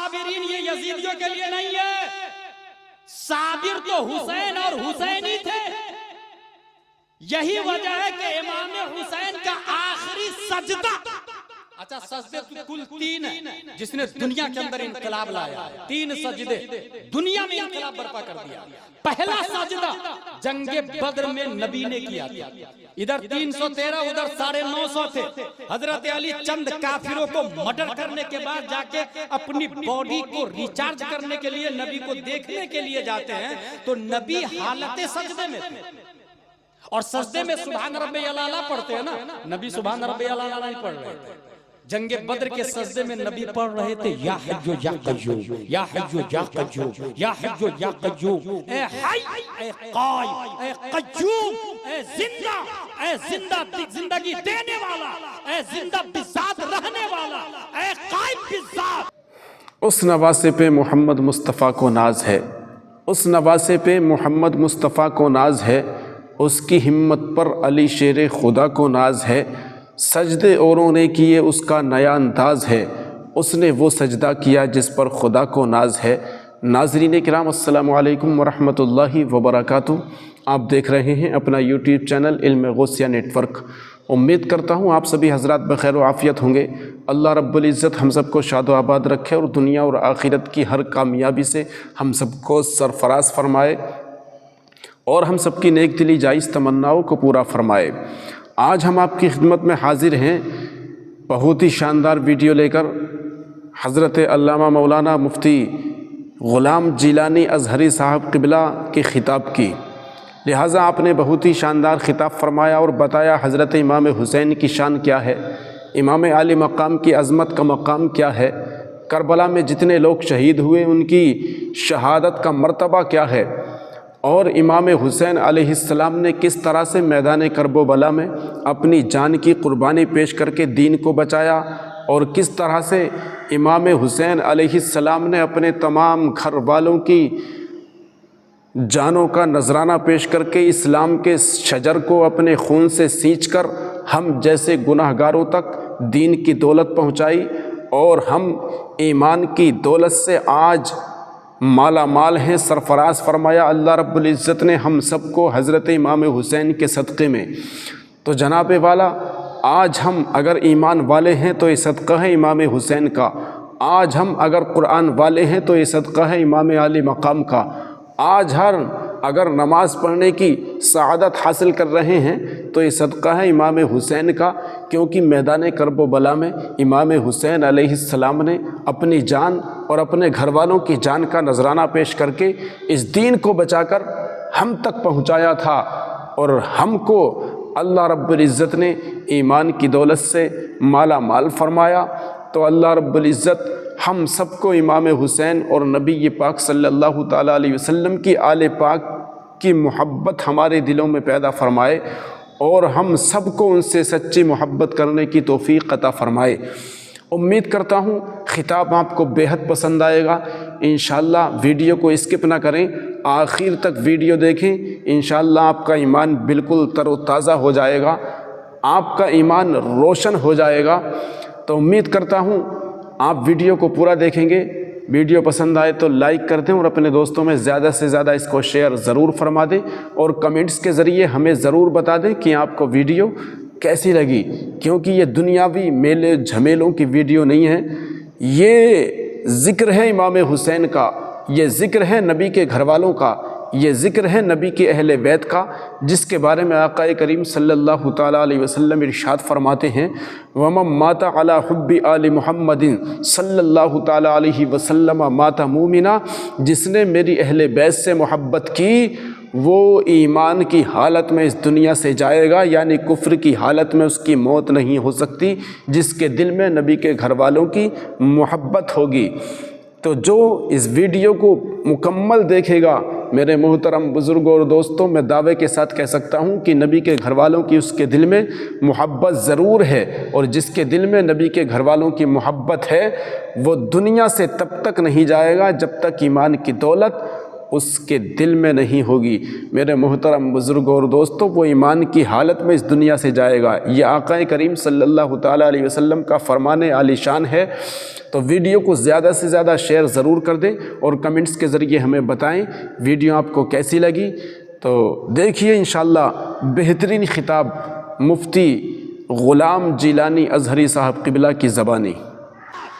साबिरीन ये यजीदियों के लिए नहीं है। साबिर तो हुसैन और हुसैनी थे। यही वजह है कि इमाम हुसैन का आखिरी सजदा, अच्छा सजदे तो कुल 3 है जिसने दुनिया के अंदर इनकलाब लाया। 3 सजदे दुनिया में इनकलाब बर्पा कर दिया। पहला सजदा जंगे बद्र में नबी ने किया था। इधर 313 उधर 950 थे। हजरत अली चंद काफिरों को मर्डर करने के बाद जाके अपनी बॉडी को रिचार्ज करने के लिए नबी को देखने के लिए जाते हैं, तो नबी हालत सजदे में थे। और सजदे में सुभान रब्बी अला पढ़ते हैं ना, नबी सुभान रब्बी अला नहीं पढ़ रहे थे। जंगे बद्र के सजदे में नबी पढ़ रहे थे या हय्यो या कय्यूम, या हय्यो या कय्यूम, या हय्यो या कय्यूम, ए हय ए कायम ए कय्यूम, ए जिंदा जिंदगी देने वाला, ए जिंदा बिज़ात रहने वाला, ए कायम बिज़ात। उस नवासे पे मोहम्मद मुस्तफ़ा को नाज है, उस नवासे पे मोहम्मद मुस्तफ़ा को नाज है, उसकी हिम्मत पर अली शेर खुदा को नाज है। सजदे औरों ने किए उसका नया अंदाज़ है, उसने वो सजदा किया जिस पर खुदा को नाज है। नाज़रीन किराम अस्सलामु अलैकुम वरहमतुल्लाहि वबरकातुहू। आप देख रहे हैं अपना यूट्यूब चैनल इल्म गौसिया नेटवर्क। उम्मीद करता हूँ आप सभी हजरात बखैर व आफ़ियत होंगे। अल्लाह रब्बुल इज़्ज़त हम सबको शाद व आबाद रखे और दुनिया और आखिरत की हर कामयाबी से हम सबको सरफराज फरमाए और हम सबकी नेक दिली जायज़ तमन्नाओं को पूरा फरमाए। आज हम आपकी खिदमत में हाजिर हैं बहुत ही शानदार वीडियो लेकर, हज़रत अल्लामा मौलाना मुफ्ती ग़ुलाम जिलानी अज़हरी साहब क़िबला के ख़िताब की। लिहाजा आपने बहुत ही शानदार ख़िताब फरमाया और बताया हज़रत इमाम हुसैन की शान क्या है, इमाम आली मकाम की अज़मत का मकाम क्या है, करबला में जितने लोग शहीद हुए उनकी शहादत का मर्तबा क्या है, और इमाम हुसैन अलैहिस्सलाम ने किस तरह से मैदान करबला में अपनी जान की कुर्बानी पेश करके दीन को बचाया, और किस तरह से इमाम हुसैन अलैहिस्सलाम ने अपने तमाम घर वालों की जानों का नजराना पेश करके इस्लाम के शजर को अपने खून से सींचकर हम जैसे गुनाहगारों तक दीन की दौलत पहुंचाई, और हम ईमान की दौलत से आज माला माल हैं, सरफराज फरमाया अल्लाह रब्बुल इज़्ज़त ने हम सबको हज़रत इमाम हुसैन के सदक़े में। तो जनाब वाला, आज हम अगर ईमान वाले हैं तो ये सदक़ा है इमाम हुसैन का। आज हम अगर कुरान वाले हैं तो ये सदक़ा है इमाम आली मकाम का। आज अगर नमाज़ पढ़ने की सआदत हासिल कर रहे हैं तो ये सदक़ा है इमाम हुसैन का, क्योंकि मैदान करबला में इमाम हुसैन अलैहिस्सलाम ने अपनी जान और अपने घर वालों की जान का नजराना पेश करके इस दीन को बचाकर हम तक पहुंचाया था, और हमको अल्लाह रब्बुल इज़्ज़त ने ईमान की दौलत से माला माल फरमाया। तो अल्लाह रब्बुल इज़्ज़त हम सबको इमाम हुसैन और नबी पाक सल्लल्लाहु ताला अलैहि वसल्लम की आले पाक की मोहब्बत हमारे दिलों में पैदा फरमाए, और हम सबको उनसे सच्ची मोहब्बत करने की तौफ़ीक़ अता फ़रमाए। उम्मीद करता हूँ ख़िताब आपको बेहद पसंद आएगा। इंशाअल्लाह वीडियो को स्किप ना करें, आखिर तक वीडियो देखें। इंशाअल्लाह आपका ईमान बिल्कुल तरोताज़ा हो जाएगा, आपका ईमान रोशन हो जाएगा। तो उम्मीद करता हूँ आप वीडियो को पूरा देखेंगे। वीडियो पसंद आए तो लाइक कर दें और अपने दोस्तों में ज़्यादा से ज़्यादा इसको शेयर ज़रूर फरमा दें, और कमेंट्स के ज़रिए हमें ज़रूर बता दें कि आपको वीडियो कैसी लगी, क्योंकि ये दुनियावी मेले झमेलों की वीडियो नहीं है। ये ज़िक्र है इमाम हुसैन का, ये ज़िक्र है नबी के घर वालों का, ये ज़िक्र है नबी के अहले बैत का, जिसके बारे में आक़ाए करीम सल्लल्लाहु ताला अलैहि वसल्लम इरशाद फरमाते हैं, वमन माता अला हुब्बी आली मुहम्मदिन सल्लल्लाहु ताला अलैहि वसल्लम माता मूमिना, जिसने मेरी अहले बैत से मोहब्बत की वो ईमान की हालत में इस दुनिया से जाएगा, यानी कुफ्र की हालत में उसकी मौत नहीं हो सकती, जिसके दिल में नबी के घर वालों की मोहब्बत होगी। तो जो इस वीडियो को मुकम्मल देखेगा, मेरे मोहतरम बुज़ुर्गों और दोस्तों, मैं दावे के साथ कह सकता हूँ कि नबी के घर वालों की उसके दिल में मोहब्बत ज़रूर है, और जिसके दिल में नबी के घर वालों की मोहब्बत है वो दुनिया से तब तक नहीं जाएगा जब तक ईमान की दौलत उसके दिल में नहीं होगी। मेरे मोहतरम बुज़ुर्गों और दोस्तों, वो ईमान की हालत में इस दुनिया से जाएगा। ये आक़ा करीम सल्लल्लाहु ताला अलैहि वसल्लम का फ़रमान आलीशान है। तो वीडियो को ज़्यादा से ज़्यादा शेयर ज़रूर कर दें और कमेंट्स के ज़रिए हमें बताएं वीडियो आपको कैसी लगी। तो देखिए इंशाअल्लाह बेहतरीन खिताब मुफ्ती ग़ुलाम जिलानी अज़हरी साहब क़िबला की ज़बानी।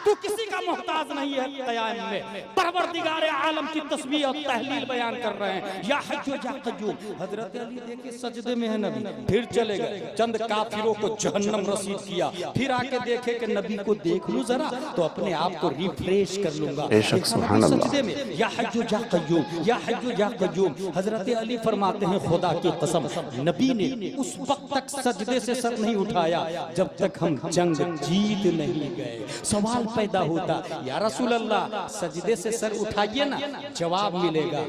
तू किसी का मोहताज नहीं है। क़याम में परवरदिगार आलम की तस्बीह और तहलील बयान कर रहे हैं। या हज्जो या क़य्यूम। हज़रत अली देखे सजदे में है नबी, फिर चले गए। चंद काफिरों को जहन्नम रसीद किया, फिर आके देखे कि नबी को देख लूं जरा तो अपने आप को रिफ्रेश कर लूंगा। बेशक सुभान अल्लाह। सजदे में या हज्जो या क़य्यूम, या हज्जो या क़य्यूम। हज़रत अली फरमाते हैं खुदा की कसम, नबी ने उस वक्त तक सजदे से सर नहीं उठाया जब तक हम जंग जीत नहीं गए। सवाल पैदा होता, या रसूल अल्लाह सजदे से सर उठाइए ना, जवाब मिलेगा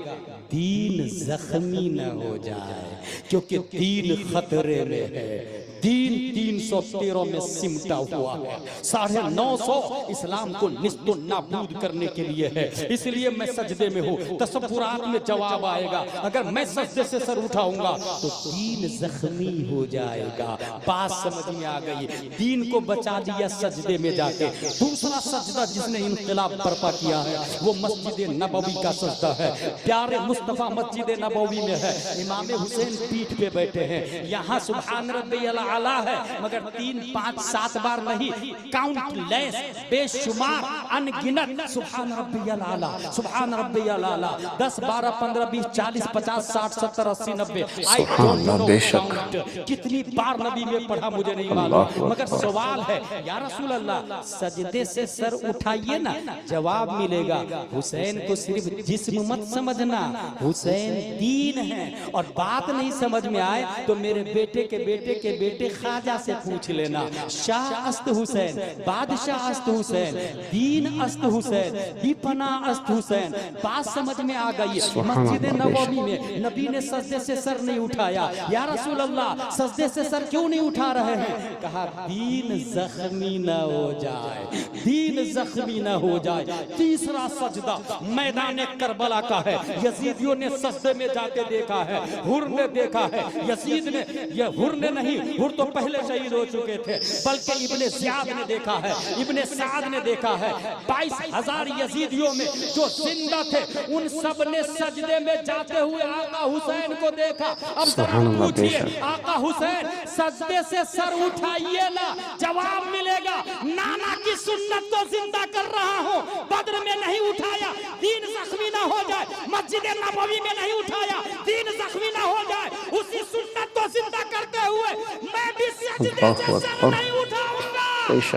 दीन जख्मी न हो जाए, क्योंकि दीन खतरे में है। दीन 313 में सिमटा हुआ है। 950 इस्लाम को निस्तो नाबूद करने के लिए है। इसलिए मैं सजदे में हूँ। तसव्वुरात में जवाब आएगा, अगर मैं सजदे से सर उठाऊंगा तो दीन जख्मी हो जाएगा। बात समझ में आ गई। दीन को बचा दिया सजदे में जाके। दूसरा सजदा जिसने इनकलाब बर्पा किया है वो मस्जिद नबवी का सजदा है। प्यारे मुस्तफा मस्जिद नबवी में है। इमाम हुसैन पीठ पे बैठे हैं। यहाँ सुभान रब्बियल आला है, मगर 3, 5, 7 बार नहीं, काउंटलेस, बेशुमार, अनगिनत सुभान रब्बियल आला, सुभान रब्बियल आला। 10, 12, 15, 20, 40, 50, 60, 70, 80, 90। आई डोंट नो काउंट कितनी बार नबी में पढ़ा मुझे नहीं मालूम, मगर सवाल है या रसूल अल्लाह सजदे से सर उठाइए ना, जवाब मिलेगा हुसैन को सिर्फ जिस्म मत समझना, हुसैन दीन है। और बात नहीं समझ में आए तो मेरे बेटे के बेटे के बेटे ख्वाजा से पूछ लेना। शाह अस्त हुसैन, बादशाह अस्त हुसैन, दीन अस्त हुसैन, दीपना अस्त हुसैन। बात समझ में आ गई। मस्जिद नबवी में नबी ने सजदे से सर नहीं उठाया। या रसूल अल्लाह सजदे से सर क्यों नहीं उठा रहे हैं? कहा दीन जख्मी न हो जाए, दीन जख्मी न हो जाए। तीसरा सजदा मैदान करबला का है। यजीदियों ने सजदे में जाके देखा है, हुर ने देखा है। यजीद ने, यह हुर ने नहीं, हुर तो पहले शहीद हो चुके थे, बल्कि इब्ने ज़ियाद ने देखा है, इब्ने साद ने देखा है। 22,000 यजीदियों में जो जिंदा थे उन सब ने सजदे में जाते हुए आका हुसैन को देखा। अब जरा पूछिए आका हुसैन सजदे से सर उठाइए ना, जवाब मिलेगा नाना की सुन्नत तो जिंदा कर रहा हूँ। बद्र में नहीं उठाया, दीन जख्मी ना हो जाए। मस्जिद नबवी में नहीं उठाया, दीन जख्मी ना हो जाए। उसी सुन्नत को जिंदा करते हुए मैं भी सजदे से सर नहीं उठाऊंगा,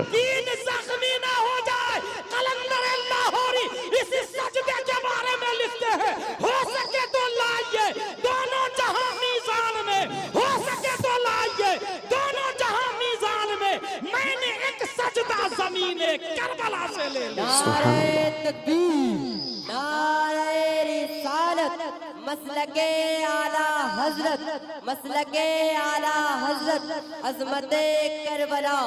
दीन जख्मी ना हो जाए। कलंदर लाहौरी इसी सजदे के बारे में लिखते हैं, हो सके तो लाइए दोनों जहां मीज़ान में, हो सके तो लाइए दोनों जहां मीज़ान में। मैंने एक सजदा ज़मीने करबला से ले लिया। नारे तकबीर, नारे रिसालत, मसलके आला हजरत, मसलके आला हजरत, अज़मते करबला,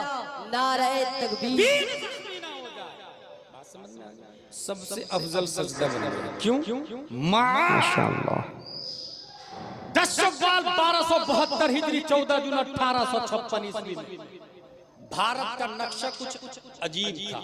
नारे तकबीर। सबसे अफजल सजदा बना। क्यों? माशाअल्लाह। 10 शव्वाल 1272 हिजरी 14 जून 1856 ईस्वी में भारत का नक्शा कुछ अजीब था।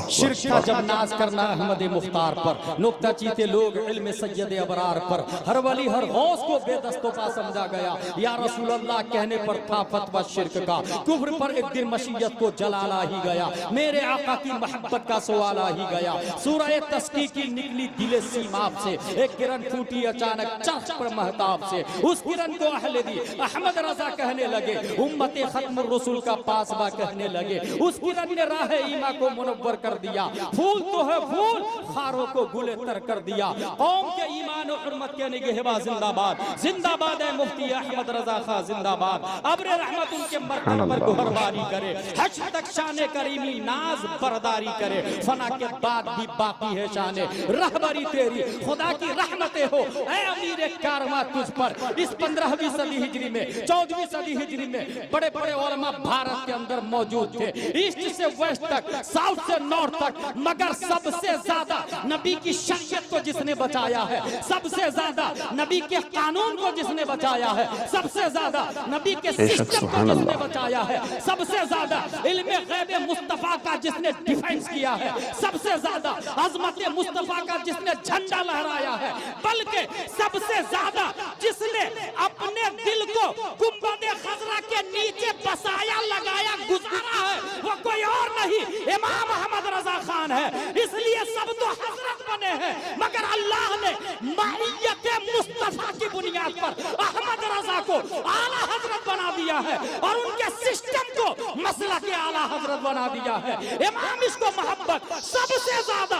शिर्क का जब नाज करना अहमद मुख्तार पर, नुक्ता चीते लोग इल्म सैयद अबरार पर, हर वली हर गौस को बेदस्तों समझा गया। या रसूल अल्लाह कहने पर था फतवा शिर्क का, कुफ्र पर एक दिन मशीयत को जलाला ही गया। मेरे आका की मोहब्बत का सवाल ही गया। सूरह तस्की की निकली दिले सीमाब से एक किरण फूटी अचानक चर्च पर महताब से। उस किरण को अहले दी अहमद रजा कहने लगे, उम्मत खत्म रसूल का पासबा कहने लगे। उस किरण ने राह ईमा को मुनव्वर कर दिया। फूल तो है फूल, खारों को गुले तर कर दिया। कौम के ईमान और हुर्मत के निगहबा जिंदाबाद, जिंदाबाद है मुफ्ती अहमद रजा खां जिंदाबाद। अब्र रहमत उनके मरकज पर गुहरबारी करे, हज तक शान करीमी नाज बरदारी करे। फना के बाद भी बाकी है शान रहबरी तेरी, खुदा की रहमतें हो ऐ अमीर कारवां तुझ पर। इस 15वीं सदी हिजरी में, 14वीं सदी हिजरी में बड़े बड़े उलमा भारत के अंदर मौजूद थे। ईस्ट से वेस्ट तक, साउथ से नॉर्थ तक, मगर सबसे ज्यादा नबी की शरीयत को जिसने बचाया है, सबसे ज्यादा नबी के कानून को जिसने बचाया है, सबसे ज्यादा नबी के सिस्टम को जिसने बचाया है, सबसे ज्यादा इल्मे गैब मुस्तफा का जिसने डिफेंस किया है, सबसे ज्यादा अजमत मुस्तफा का जिसने झंडा लहराया है, बल्कि सबसे ज्यादा जिसने अपने दिल को गुंबद खजरा के नीचे बसाया, लगाया, गुजारा है, वो कोई और नहीं इमाम अहमद रजा खान है। इसलिए सब तो हजरत बने हैं, मगर अल्लाह ने माइयत मुस्तफा की बुनियाद पर अहमद रजा को आला हजरत बना दिया है और उनके सिस्टम को मसला के आला हजरत बना दिया है। इमाम इसको मोहब्बत सबसे ज्यादा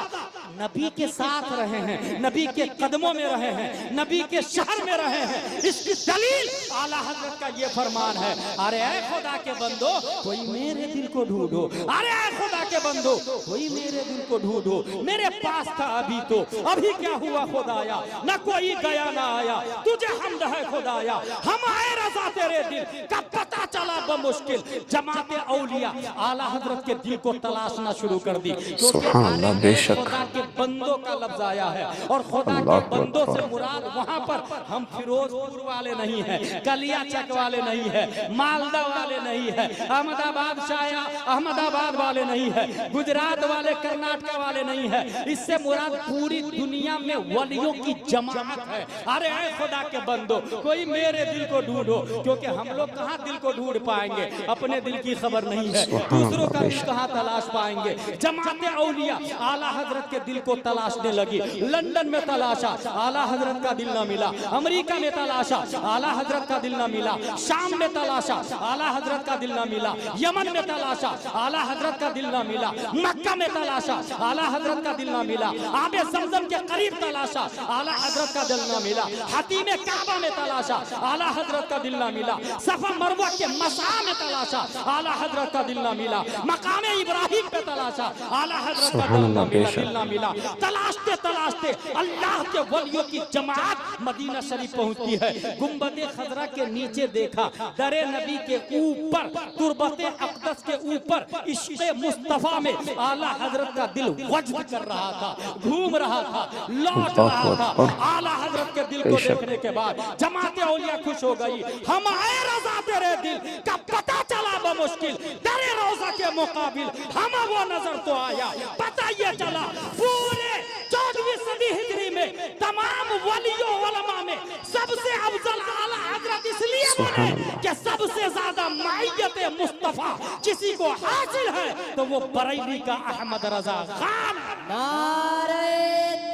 नबी के साथ रहे हैं, नबी के कदमों में रहे हैं, नबी के शहर में रहे हैं। इसकी दलील आला हजरत का ये फरमान है, अरे ऐ खुदा के बंदो कोई मेरे दिल को ढूंढो, अरे ऐ खुदा के बंदो कोई मेरे दिल को ढूंढो। मेरे पास था अभी तो, अभी क्या हुआ खुदाया, न कोई गया ना आया, तुझे हमद है खुदाया, हम आए रजा तेरे दिल का पता चला बमुश्किल। जमाते औलिया आला हजरत के दिल को तलाशना शुरू कर दी, क्योंकि खुदा के बंदों का लफ्ज आया है और खुदा के बंदों से मुराद वहां पर हम फिरोजपुर वाले नहीं है, कलिया चक वाले नहीं है, मालदा वाले नहीं है, अहमदाबाद शाया अहमदाबाद वाले नहीं है, गुजरात वाले कर्नाटक वाले नहीं है। इससे मुराद पूरी दुनिया में वलियों की जमात है। अरे ऐ खुदा के बंदो कोई मेरे दिल को ढूंढो, क्योंकि हम लोग कहाँ दिल को ढूंढ पाएंगे, अपने दिल की खबर नहीं है, दूसरों का दिल कहाँ तलाश पाएंगे। जमाते औलिया आला हजरत के दिल को तलाशने लगी। लंदन में तलाशा, आला हजरत का दिल ना मिला। अमेरिका में तलाशा, आला हजरत का दिल ना मिला। शाम में तलाशा, आला हजरत का दिल ना मिला। यमन में तलाशा, आला हजरत का दिल ना मिला। मक्का में तलाशा, आला हजरत का दिल ना मिला। आबे ज़मज़म के करीब तलाशा, आला हजरत का दिल ना मिला। हतीम काबा में तलाशा, आला हजरत का दिल ना मिला। सफा मरवा के मसा में तलाशा, आला हजरत का दिल ना मिला। मकाम इब्राहिम पे तलाशा, आला हजरत का दिल ना मिला। तलाशते तलाशते अल्लाह के वलियों की जमात मदीना शरीफ पहुंचती है। गुंबद खजरा के नीचे देखा, दरे नबी के ऊपर, तुरबत अक़दस के ऊपर इश्क़ मुस्तफा में आला हजरत का दिल वज्द कर रहा था, घूम रहा था, लौट रहा था। आला हजरत के दिल को देखने के बाद जमाते औलिया खुश हो गई। हम आए रज़ा तेरे दिल का पता चला बमुश्किल, दरे रोज़ा के मुकाबिल हम वो नजर तो आया। पता ये चला पूरे 14वीं सदी हिजरी में तमाम वलियों उलमा में सबसे अफजल आला हजरत इसलिए बने कि सबसे ज्यादा माइयत मुस्तफा किसी को हासिल है तो वो बरेली का अहमद रजा खान। नारे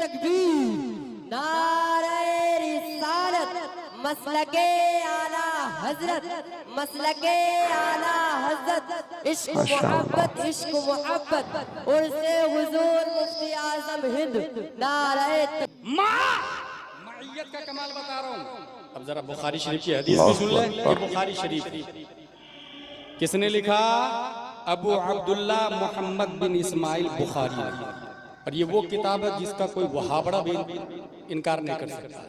तकबीर, नारे रिसालत, मसलके आला हजरत, मसलके आला हजरत, इश्क मोहब्बत, इश्क मोहब्बत, उर्से हुजूर मुफ्ती आजम हिंद। नारे माइयत का कमाल बता रहा हूँ। अब जरा बुखारी शरीफ की हदीस भी सुन लें। ये बुखारी शरीफ किसने लिखा? अबू अब्दुल्ला मोहम्मद बिन इस्माइल बुखारी। और ये वो किताब है जिसका कोई वहाबड़ा भी इनकार नहीं कर सकता।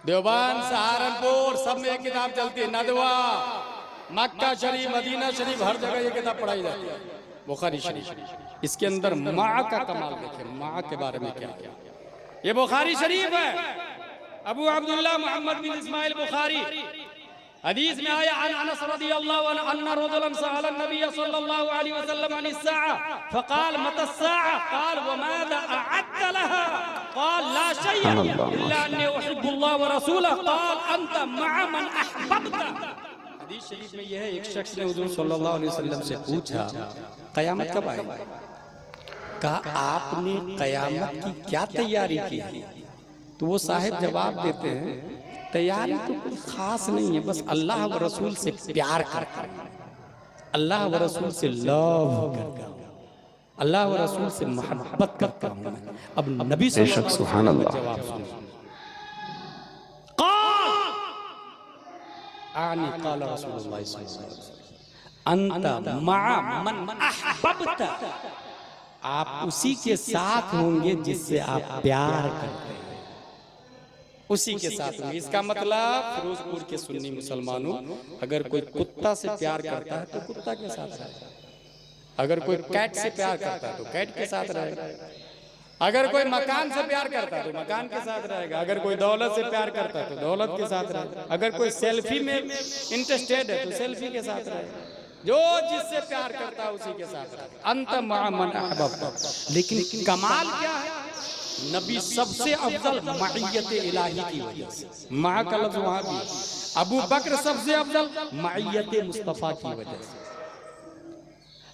देवबंद, सहारनपुर सब में एक किताब चलती है, नदवा, मक्का शरीफ, मदीना शरीफ, हर जगह ये किताब पढ़ाई जाती है, बुखारी शरीफ। इसके अंदर माँ का कमाल देखें, माँ के बारे में क्या क्या। ये बुखारी शरीफ है, अबू अब्दुल्ला मोहम्मद बिन इस्माइल बुखारी। हदीस में आया अनस रज़ियल्लाहु अन्हु अन्ना रजुलन सअल नबी सल्लल्लाहु अलैहि वसल्लम अन अस्साअ फक़ाल मता अस्साअ क़ाल व माज़ा अअद्त लहा क़ाल ला शय'a इल्ला अन्नी उहिब्बुल्लाह व रसूलहु क़ाल अंत मअ मन अहबब्ता। हदीस शरीफ में यह है, एक शख्स ने हुज़ूर सल्लल्लाहु अलैहि वसल्लम से पूछा क़यामत कब आएगी? कहा आपने क़यामत की क्या तैयारी की है? तो वो साहिब जवाब देते हैं तैयारी तो कुछ खास नहीं है, बस अल्लाह व रसूल से प्यार करता हूं, अल्लाह व रसूल से लव करता हूं, अल्लाह व रसूल से मोहब्बत करता हूं। अब नबी सल्लल्लाहु अलैहि वसल्लम का जवाब सुनो। क़ाल रसूलुल्लाह सल्लल्लाहु अलैहि वसल्लम अंत मअ मन अहबब्ता, आप उसी के साथ होंगे जिससे आप प्यार करते हैं, उसी के साथ में। इसका मतलब फिरोजपुर के सुन्नी मुसलमानों, अगर कोई कुत्ता से प्यार करता है तो कुत्ता के साथ है, अगर कोई कैट से प्यार करता है तो कैट के साथ रहेगा, अगर कोई मकान से प्यार करता है तो मकान के साथ रहेगा, अगर कोई दौलत से प्यार करता है तो दौलत के साथ रहेगा, अगर कोई सेल्फी में इंटरेस्टेड है तो सेल्फी के साथ रहेगा। जो जिससे प्यार करता है उसी के साथ रहेगा। अंत मन अहबब्ता। लेकिन कमाल क्या है, नबी सबसे अफजल मइयत इलाही की वजह से, माँ का लफ्ज वहां भी, अबू बकर सबसे अफजल मइयत मुस्तफा की वजह से,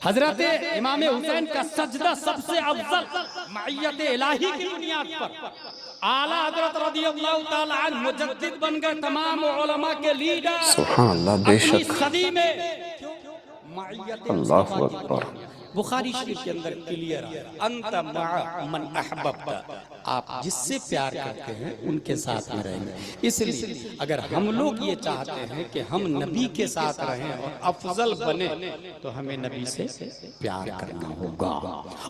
हजरत इमाम हुसैन का सजदा सबसे अफजल मइयत इलाही की बुनियाद पर। आला हजरत रदियल्लाहु ताला अन्हु मुजद्दिद बन गए, तमाम उलमा के लीडर। सुभान अल्लाह, बेशक सदी में मइयत अल्लाहु अकबर। बुखारी शरीफ के अंदर क्लियर है, अंत मन अहबब्ता, आप जिससे प्यार करते हैं उनके साथ में रहेंगे। इसलिए अगर हम लोग ये चाहते हैं कि हम नबी के साथ रहें और अफजल बने तो हमें नबी से प्यार करना होगा।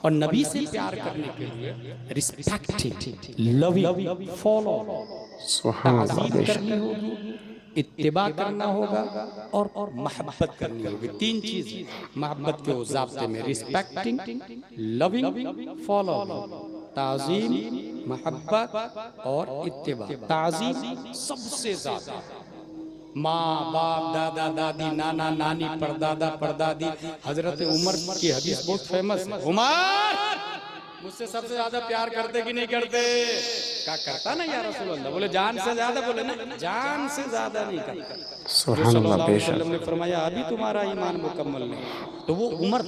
और नबी से प्यार करने के लिए रिस्पेक्टिंग, लविंग, फॉलो, सुभान अल्लाह, बेशक करनी होगी, इत्तिबा करना होगा और मोहब्बत करनी होगी। तीन चीज मोहब्बत के ज़ाब्ते में, रिस्पेक्टिंग, लविंग, फॉलो, ताज़ीम, मोहब्बत और इत्तिबा। ताज़ीम सबसे ज्यादा, माँ बाप, दादा दादी, नाना नानी, परदादा परदादी। हजरत उमर की हदीस बहुत फेमस है, उमर मुझसे सबसे ज्यादा प्यार करते कि नहीं करते? क्या करता ना या रसूल अल्लाह? बोले जान से ज्यादा, बोले ना जान से ज्यादा नहीं करता। सुभान अल्लाह, बेशक ने फरमाया अभी तुम्हारा ईमान मुकम्मल नहीं। तो वो उमर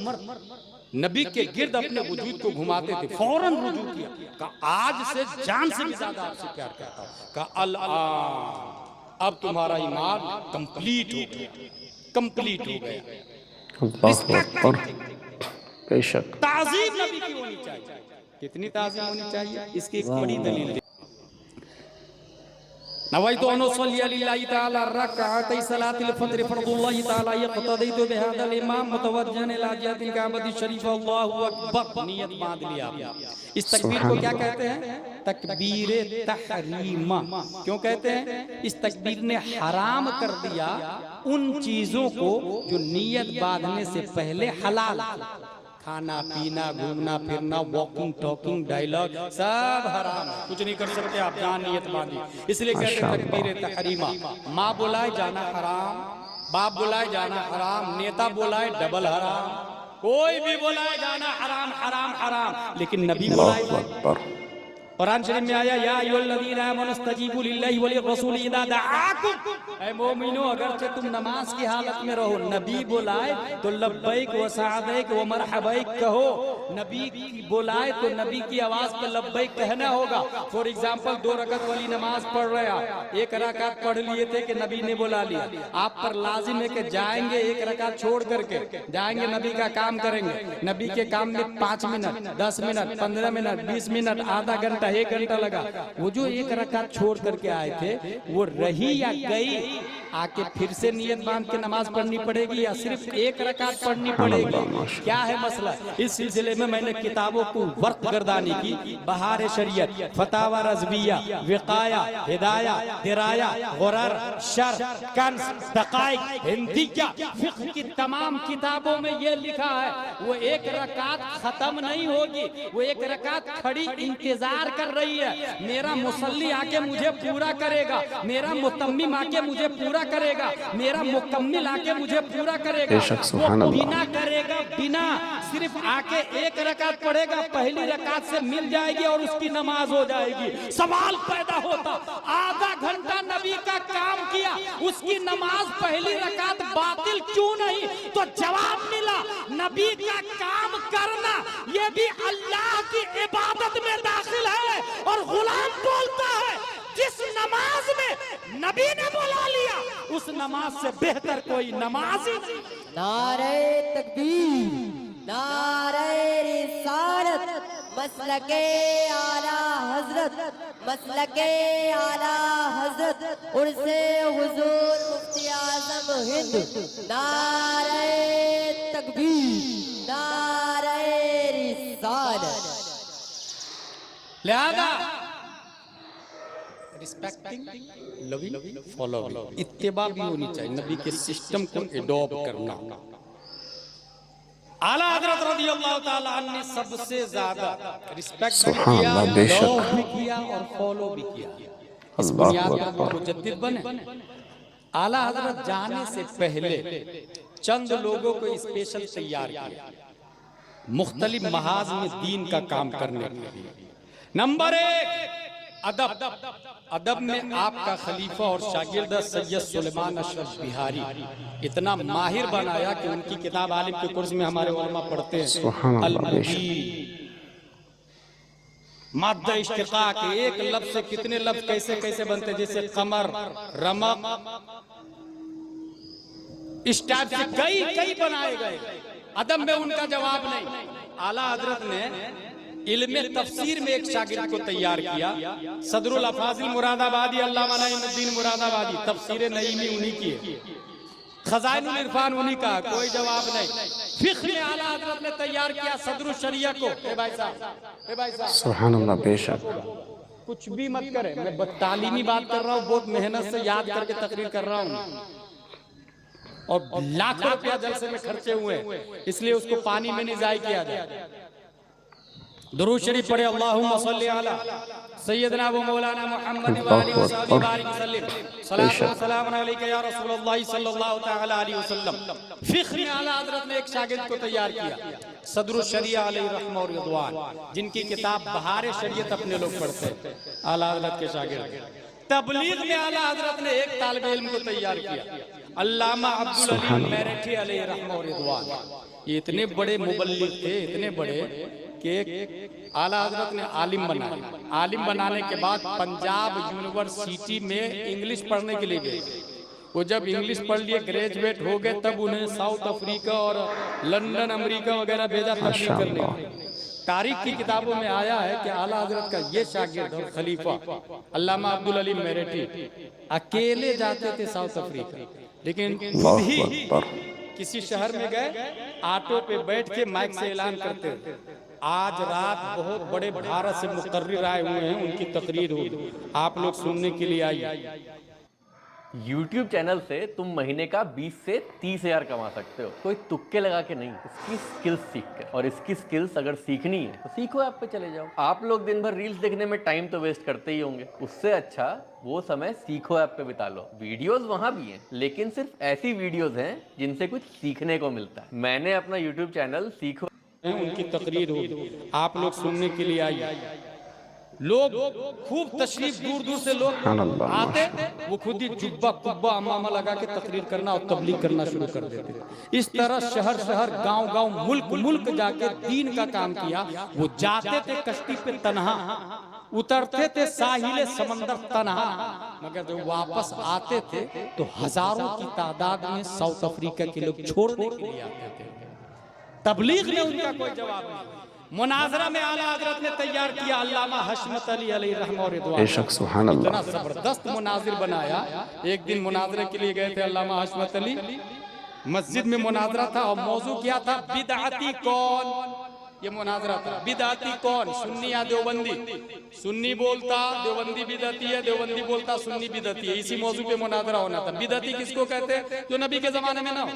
नबी के गिर्द अपने वजूद को घुमाते थे, फौरन रुजू किया, कहा आज से जान से भी ज्यादा आपसे प्यार करता हूं। कहा अल-आन, अब तुम्हारा ईमान कंप्लीट हो गया, कंप्लीट हो गया। अल्लाहु अकबर, बेशक ताज़ीम नबी की होनी चाहिए। कितनी ताज़ीम होनी चाहिए, इसकी एक बड़ी दलील नवैतु अन उसल्ली लिल्लाहि तआला रकअतै सलातिल फज्र फर्दुल्लाहि तआला यक़तदीतु बिहादल इमाम मुतवज्जिहन इला जिहतिल काबति शरीफ, अल्लाहु अकबर, नियत बांध लिया। इस तकबीर को क्या कहते हैं? तकबीर तहरीमा। क्यों कहते हैं? इस तकबीर ने हराम कर दिया उन चीजों को जो नियत बांधने से पहले हलाल, खाना पीना, घूमना फिरना, वॉकिंग टॉकिंग, डायलॉग सब हराम है, कुछ नहीं कर सकते आप, जान नियत बांधी। इसलिए कहते हैं तकबीर तहरीमा। माँ बुलाए जाना हराम, बाप बुलाए जाना हराम, नेता बुलाए डबल हराम, कोई भी बुलाए जाना हराम हराम हराम। लेकिन नबी बुलाए, कुरान शरीफ में आया या अय्युहल्लज़ीना आमनू इस्तजीबू लिल्लाहि व लिर्रसूली इज़ा दआकुम, ऐ मोमिनो अगर तुम नमाज की हालत में रहो, नबी बुलाए तो लब्बैक व सअदैक व मरहबैक कहो। नबी बुलाए तो नबी की आवाज पे लब्बैक कहना होगा। फॉर एग्जांपल 2 रकात वाली नमाज पढ़ रहे आप, 1 रकात पढ़ लिए थे कि नबी ने बुला लिया, आप पर लाजिम है कि जाएंगे 1 रकात छोड़ करके जाएंगे, नबी का काम करेंगे। नबी के काम में 5 मिनट, 10 मिनट, 15 मिनट, 20 मिनट, आधा घंटा, 1 घंटा लगा। वो जो 1 रकात छोड़ करके आए थे वो रही या गई, आके फिर से नियत बांध के नमाज पढ़नी पड़ेगी या सिर्फ 1 रकात पढ़नी पड़ेगी? क्या है मसला? इस सिलसिले में मैंने किताबों को वर्क गर्दानी की, बहार शरीयत, फतावा रज़विया, विकाया, हिदाया, दिराया, गुरर, शर, कंस, दकाइक, हिंदिया, फिक्र की तमाम किताबों में ये लिखा है वो 1 रकात खत्म नहीं होगी, वो 1 रकात खड़ी इंतजार कर रही है। मेरा मुसल्ली आके मुझे पूरा करेगा, मेरा मुतम्मिम आके मुझे पूरा करेगा, मेरा मुकम्मिल आके मुझे पूरा करेगा। वो बिना करेगा, बिना सिर्फ आके 1 रकात पढ़ेगा, पहली रकात से मिल जाएगी और उसकी नमाज हो जाएगी। सवाल पैदा होता, आधा घंटा नबी का काम किया, उसकी नमाज पहली रकात बातिल क्यों नहीं? तो जवाब मिला, नबी का काम करना ये भी अल्लाह की इबादत में दाखिल है। और गुलाम बोलता है जिस नमाज में नबी ने बुला लिया उस नमाज से बेहतर कोई नमाज ही नहीं। नारे तकबीर, नारे रिसालत, मसलके आला हजरत, मसलके आला हजरत, उर्से हुजूर मुफ्ती आजम हिंद। नारे तकबीर, नारे रिसालत। लिहाजा रिस्पेक्टिंग, लविंग, फॉलोइंग, इत्तिबा भी होनी चाहिए, नबी के सिस्टम को एडॉप्ट करना। आला हजरत रज़ियल्लाहु ताला अन्हु ने सबसे ज्यादा रिस्पेक्ट सुभान किया, अल्लाह, बेशक। लव भी किया और फॉलो भी किया। इस अल्लाहु बुनियाद पर अकबर। वो मुजद्दिद बने। आला हजरत जाने से पहले चंद लोगों को स्पेशल तैयार किया मुख्तलिफ महाज में दीन का काम करने के लिए। नंबर 1 अदब। अदब में आपका खलीफा और शागिर्द सैयद सुलेमान अशरफ बिहारी इतना माहिर बनाया कि उनकी किताब आलिम के कोर्स में हमारे उलमा पढ़ते सुभान हैं। अल्लाह, अल-मुबीन माद्दा इश्तिकाक के एक लफ्ज से कितने लफ्ज कैसे कैसे बनते, जैसे कमर, रमक, इस टाइप से कई कई बनाए गए। अदब में उनका जवाब नहीं। आला हजरत ने इल्मे तफसीर में एक शागिर्द को तैयार किया, सदरुल अफाजिल मुरादाबादी अल्लामा नईमुद्दीन मुरादाबादी, तफसीर नईमी उन्हीं की है, खजाइनुल इरफान उन्हीं का, कोई जवाब नहीं। फिक्र में आला हजरत ने तैयार किया सदरुल शरिया को। ए भाई साहब, सुभान अल्लाह, बेशक। कुछ भी मत करे, मैं तालीमी बात कर रहा हूँ, बहुत मेहनत से याद करके तकरीर कर रहा हूँ और लाखों रुपया जलसे में खर्चे हुए, इसलिए उसको पानी में नहीं जाय किया जाए। दुरूद शरीफ पढ़े, अल्लाहुम्मा सल्ली अला सय्यदना व मौलाना मुहम्मद व आलिहि व सल्लम सलातु व सलाम अलैका या रसूलुल्लाह सल्लल्लाहु तआला अलैहि वसल्लम। फिक्र में आला हजरत ने एक शागिर्द को तैयार किया, सदरुल शरिया अलैहि रहमह व रिदवान, जिनकी किताब बहार शरीयत अपने लोग पढ़ते हैं, आला हजरत के शागिर्द। तबलीग में आला हजरत ने एक तालिब इल्म को तैयार किया, अल्लामा अब्दुल अली मेरठी अलैहि रहमह व रिदवान। ये इतने बड़े मुबल्लिग थे, इतने बड़े कि आला हजरत ने आलिम बनाया। आलिम बनाने के बाद पंजाब यूनिवर्सिटी में इंग्लिश पढ़ने के लिए गए। वो जब इंग्लिश पढ़ लिए, ग्रेजुएट हो गए, तब उन्हें साउथ अफ्रीका और लंदन अमेरिका वगैरह भेजा तबलीग करने। तारीख की किताबों में आया है कि आला हजरत का ये शागिर्द और खलीफा अल्लामा अब्दुल अली मेरठी अकेले जाते थे साउथ अफ्रीका, लेकिन खुद ही किसी शहर में गए, ऑटो पे बैठ के माइक से ऐलान करते थे, आज रात बहुत बड़े भारत से मुकर्रिर आए हुए हैं, उनकी तकरीर होगी, आप लोग सुनने के लिए आइए। YouTube चैनल से तुम महीने का 20 से 30 हज़ार कमा सकते हो, कोई तुक्के लगा के नहीं, इसकी स्किल्स सीख कर। और इसकी स्किल्स अगर सीखनी है तो सीखो ऐप पे चले जाओ। आप लोग दिन भर रील्स देखने में टाइम तो वेस्ट करते ही होंगे, उससे अच्छा वो समय सीखो ऐप पे बिता लो। वीडियोस वहाँ भी हैं, लेकिन सिर्फ ऐसी वीडियोस हैं जिनसे कुछ सीखने को मिलता है। मैंने अपना YouTube चैनल सीखो, उनकी तकरीर होगी, आप लोग सुनने के लिए आइए। लोग खूब तशरीफ, दूर दूर से लोग आते, वो खुद ही जुब्बा कुब्बा अमामा लगा के तकरीर करना और तबलीग करना शुरू कर देते। इस तरह शहर शहर, गांव गांव, मुल्क मुल्क जाके दीन का काम किया। वो जाते थे कश्ती पे तन्हा, उतरते थे साहिल समंदर तन्हा, मगर जब वापस आते थे तो हजारों की तादाद में साउथ अफ्रीका के लोग छोड़ने के लिए आते थे। तबलीग में उनका कोई जवाब नहीं। मुनाजरा में आला हजरत ने तैयार किया अल्लामा हशमत अली अलैहि रहमह व रिदवान। बेशक, सुभान अल्लाह। इतना जबरदस्त मुनाजिर बनाया। एक दिन मुनाजरे के लिए गए थे अल्लामा हशमत अली, मस्जिद में मुनाजरा था और मौजू क्या था, बिदअती कौन। ये मुनाजरा था, बिदअती कौन, सुन्नी या देवबंदी। सुन्नी बोलता देवबंदी बिदअती है, देवबंदी बोलता सुन्नी बिदअती है। इसी मौजू पे मुनाजरा होना था। बिदअती किसको कहते हैं, जो नबी के जमाने में ना हो।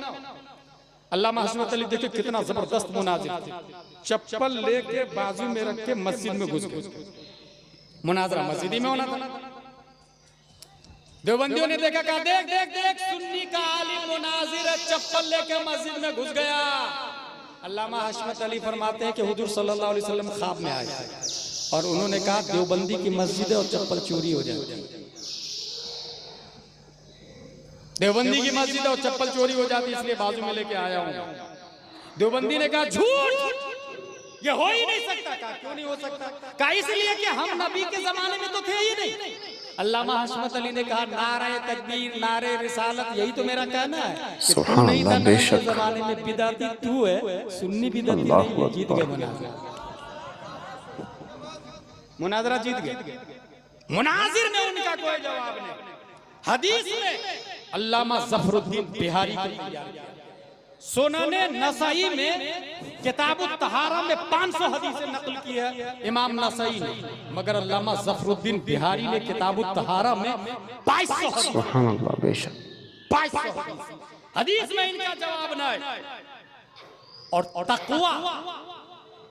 अल्लामा हशमत अली देखिए कितना जबरदस्त मुनाजिर थे, चप्पल लेके बाजू में रख के मस्जिद में घुस गए। मुनाजरा मस्जिद में होना था। देवबंदियों ने देखा, कहा देख देख देख, सुन्नी का आलिम मुनाजिर है, चप्पल लेके मस्जिद में घुस गया। अल्लामा हशमत अली फरमाते हैं कि हुजूर सल्लल्लाहु अलैहि वसल्लम ख्वाब में आए और उन्होंने कहा देवबंदी की मस्जिद है और चप्पल चोरी हो जाती है। देवबंदी की मस्जिद और चप्पल चोरी हो जाती, इसलिए बाजू में लेके आया हूं। देवबंदी ने कहा झूठ, ये हो ही नहीं सकता। कहा क्यों नहीं हो सकता, कहा इसलिए कि हम नबी के जमाने में तो थे ही नहीं। अल्लामा हशमत अली ने कहा नारे तकबीर, नारे रिसालत, यही तो मेरा कहना है कि तू नहीं था नबी के जमाने में, बिदअती तू है, सुन्नी बिदअती नहीं। जीत गए मुनाजिर, मुनाजरा जीत गए। मुनाजिर ने उनका कोई जवाब नहीं। हदीस में अल्लामा ज़फरुद्दीन बिहारी को सुनने नसाई में किताबुत तहारा में 500 हदीसें नकल की है इमाम नसाई ने, मगर अल्लामा ज़फरुद्दीन बिहारी ने किताबुत तहारा में 2200 सुभान अल्लाह, बेशक 2200 हदीस में इनका जवाब नहीं। और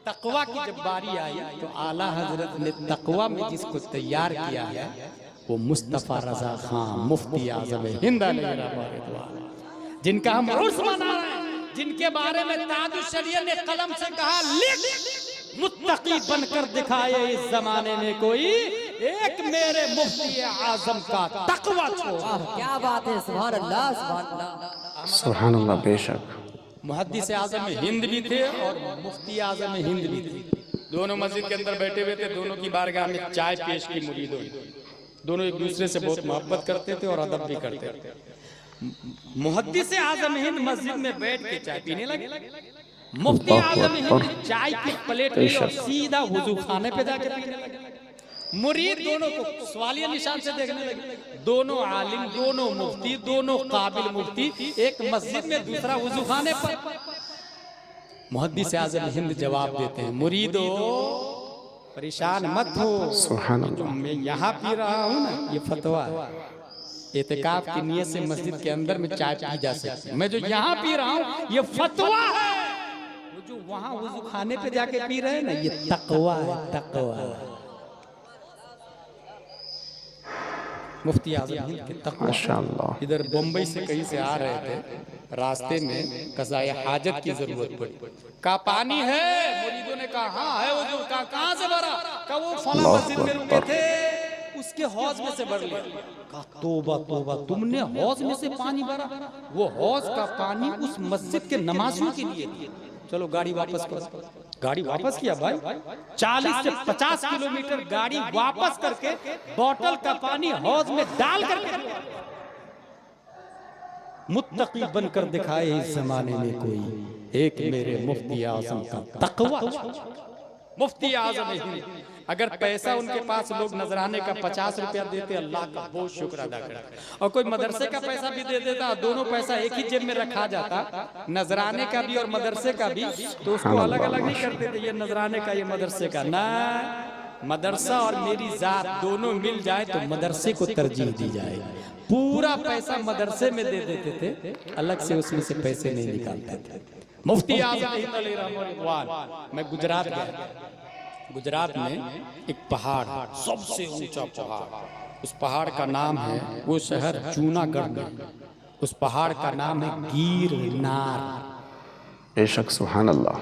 तकवा की जब बारी आई तो आला हजरत ने तकवा में जिसको तैयार किया है वो मुस्तफा रजा खान मुफ्ती आजम हिंद जिनका हम उर्स मना रहे हैं, जिनके बारे में ताजुश्शरीयत ने कलम से कहा लिख मुत्तकी बनकर दिखाए इस जमाने में कोई एक मेरे मुफ्ती आजम का तकवा छोड़। क्या बात है, सुभान अल्लाह सुभान अल्लाह सुभान अल्लाह। बेशक मुहद्दिस आजम हिंद भी थे और मुफ्ती आजम हिंद भी थे। दोनों मस्जिद के अंदर बैठे हुए थे, दोनों की बारगाह में चाय पेश की मुरीदों ने। दोनों एक दूसरे से बहुत मोहब्बत करते थे और अदब भी करते थे। मुहद्दिस आजम हिंद मस्जिद में बैठ के चाय पीने लगे। मुफ्ती आजम हिंद चाय की प्लेट ली और सीधा वुजू खाने पे जाके पीने लगे। मुरीद दोनों को सवालिया निशान से देखने लगे। दोनों आलिम, दोनों मुफ्ती, दोनों काबिल मुफ्ती एक मस्जिद में, दूसरा वुजू खाने पर। मुहद्दिस आजम हिंद जवाब देते हैं, मुरीदो परेशान मत हो, सुभान अल्लाह। मैं यहाँ पी रहा हूँ ना, ये फतवा है। एतिकाफ की नियत से मस्जिद के अंदर में चाय पी जा सकती है। मैं जो यहाँ पी रहा हूँ ये फतवा है। वो जो वहाँ वुजू खाने पे जाके पी रहे हैं ना, ये तकवा है, तकवा है। मुफ्ती आजम हिंद के तकवा। माशाअल्लाह। इधर बम्बई से कहीं से आ रहे थे, रास्ते में कज़ाए हाजत की जरूरत पड़ी। का पानी है? मुरीदों ने कहा हाँ है। वो जो कहाँ से भरा? का वो फला मस्जिद में रुके थे, उसके हौज में से भर लिया। कहा तौबा तौबा, तुमने हौज में से पानी भरा? वो हौज का पानी उस मस्जिद के नमाजियों के लिए। चलो गाड़ी वापस करो। गाड़ी वापस किया भाई, 40 से 50 किलोमीटर गाड़ी वापस करके बोतल का पानी हौज में डाल करके मुत्तकी बनकर दिखाए इस जमाने में कोई एक मेरे मुफ्ती आजम का तकवा। मुफ्ती आजम हिंद, अगर पैसा उनके पास लोग नजराने का 50 रुपया देते, अल्लाह का बहुत शुक्र अदा करते। और कोई मदरसे का पैसा भी दे देता, दोनों पैसा एक ही जेब में रखा जाता, नजराने का भी और मदरसे का भी, तो उसको अलग अलग नहीं करते थे, ये नजराने का ये मदरसे का ना। मदरसा और मेरी जात दोनों मिल जाए तो मदरसे को तरजीह दी जाए। पूरा पैसा मदरसे में दे देते थे, अलग से उसमें से पैसे नहीं निकालते थे। मुफ्ती आजम हिंद अलैहिर्रहमान। मैं गुजरात गया। गुजरात में एक पहाड़, सबसे ऊंचा पहाड़, उस पहाड़ का नाम है, वो शहर जूनागढ़ में, उस पहाड़ का नाम है गिरनार। बेशक सुभान अल्लाह।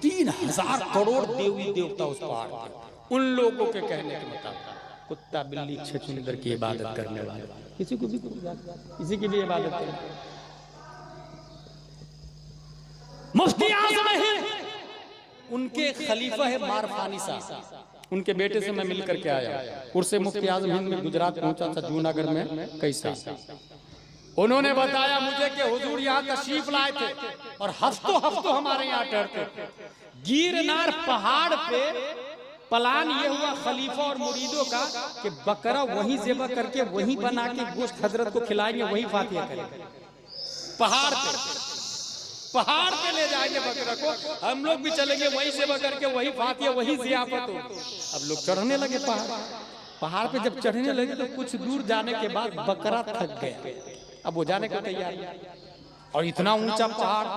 3000 करोड़ देवी देवता उस पहाड़ पर। उन लोगों के कहने के मुताबिक कुत्ता बिल्ली छछूंदर की इबादत करने वाले, किसी को भी किसी की भी इबादत करने। मुफ्ती आजम हिंद, उनके खलीफा है मारफानी साहब, उनके बेटे से मैं मिलकर के आया। उर्से मुफ्ती आजम हिंद में गुजरात पहुंचा था, जूनागढ़ में कैसा। उन्होंने बताया मुझे कि हुजूर यहाँ तशरीफ लाए थे और हफ्तों हफ्तों हमारे यहाँ ठहरते थे। गिरनार पहाड़ पे प्लान ये हुआ खलीफा और मुरीदों का कि बकरा वहीं ज़िबा करके वहीं बना के गोश्त हजरत को खिलाएंगे, वहीं फातिहा करेंगे। पहाड़ पे ले जाएंगे बकरा को, हम लोग भी चलेंगे वहीं ज़िबा करके वहीं फातिहा, वहीं ज़ियाफत हो। अब लोग चढ़ने लगे पहाड़ पे। जब चढ़ने लगे तो कुछ दूर जाने के बाद बकरा थक गया, अब वो जाने को तैयार। और इतना ऊंचा पहाड़,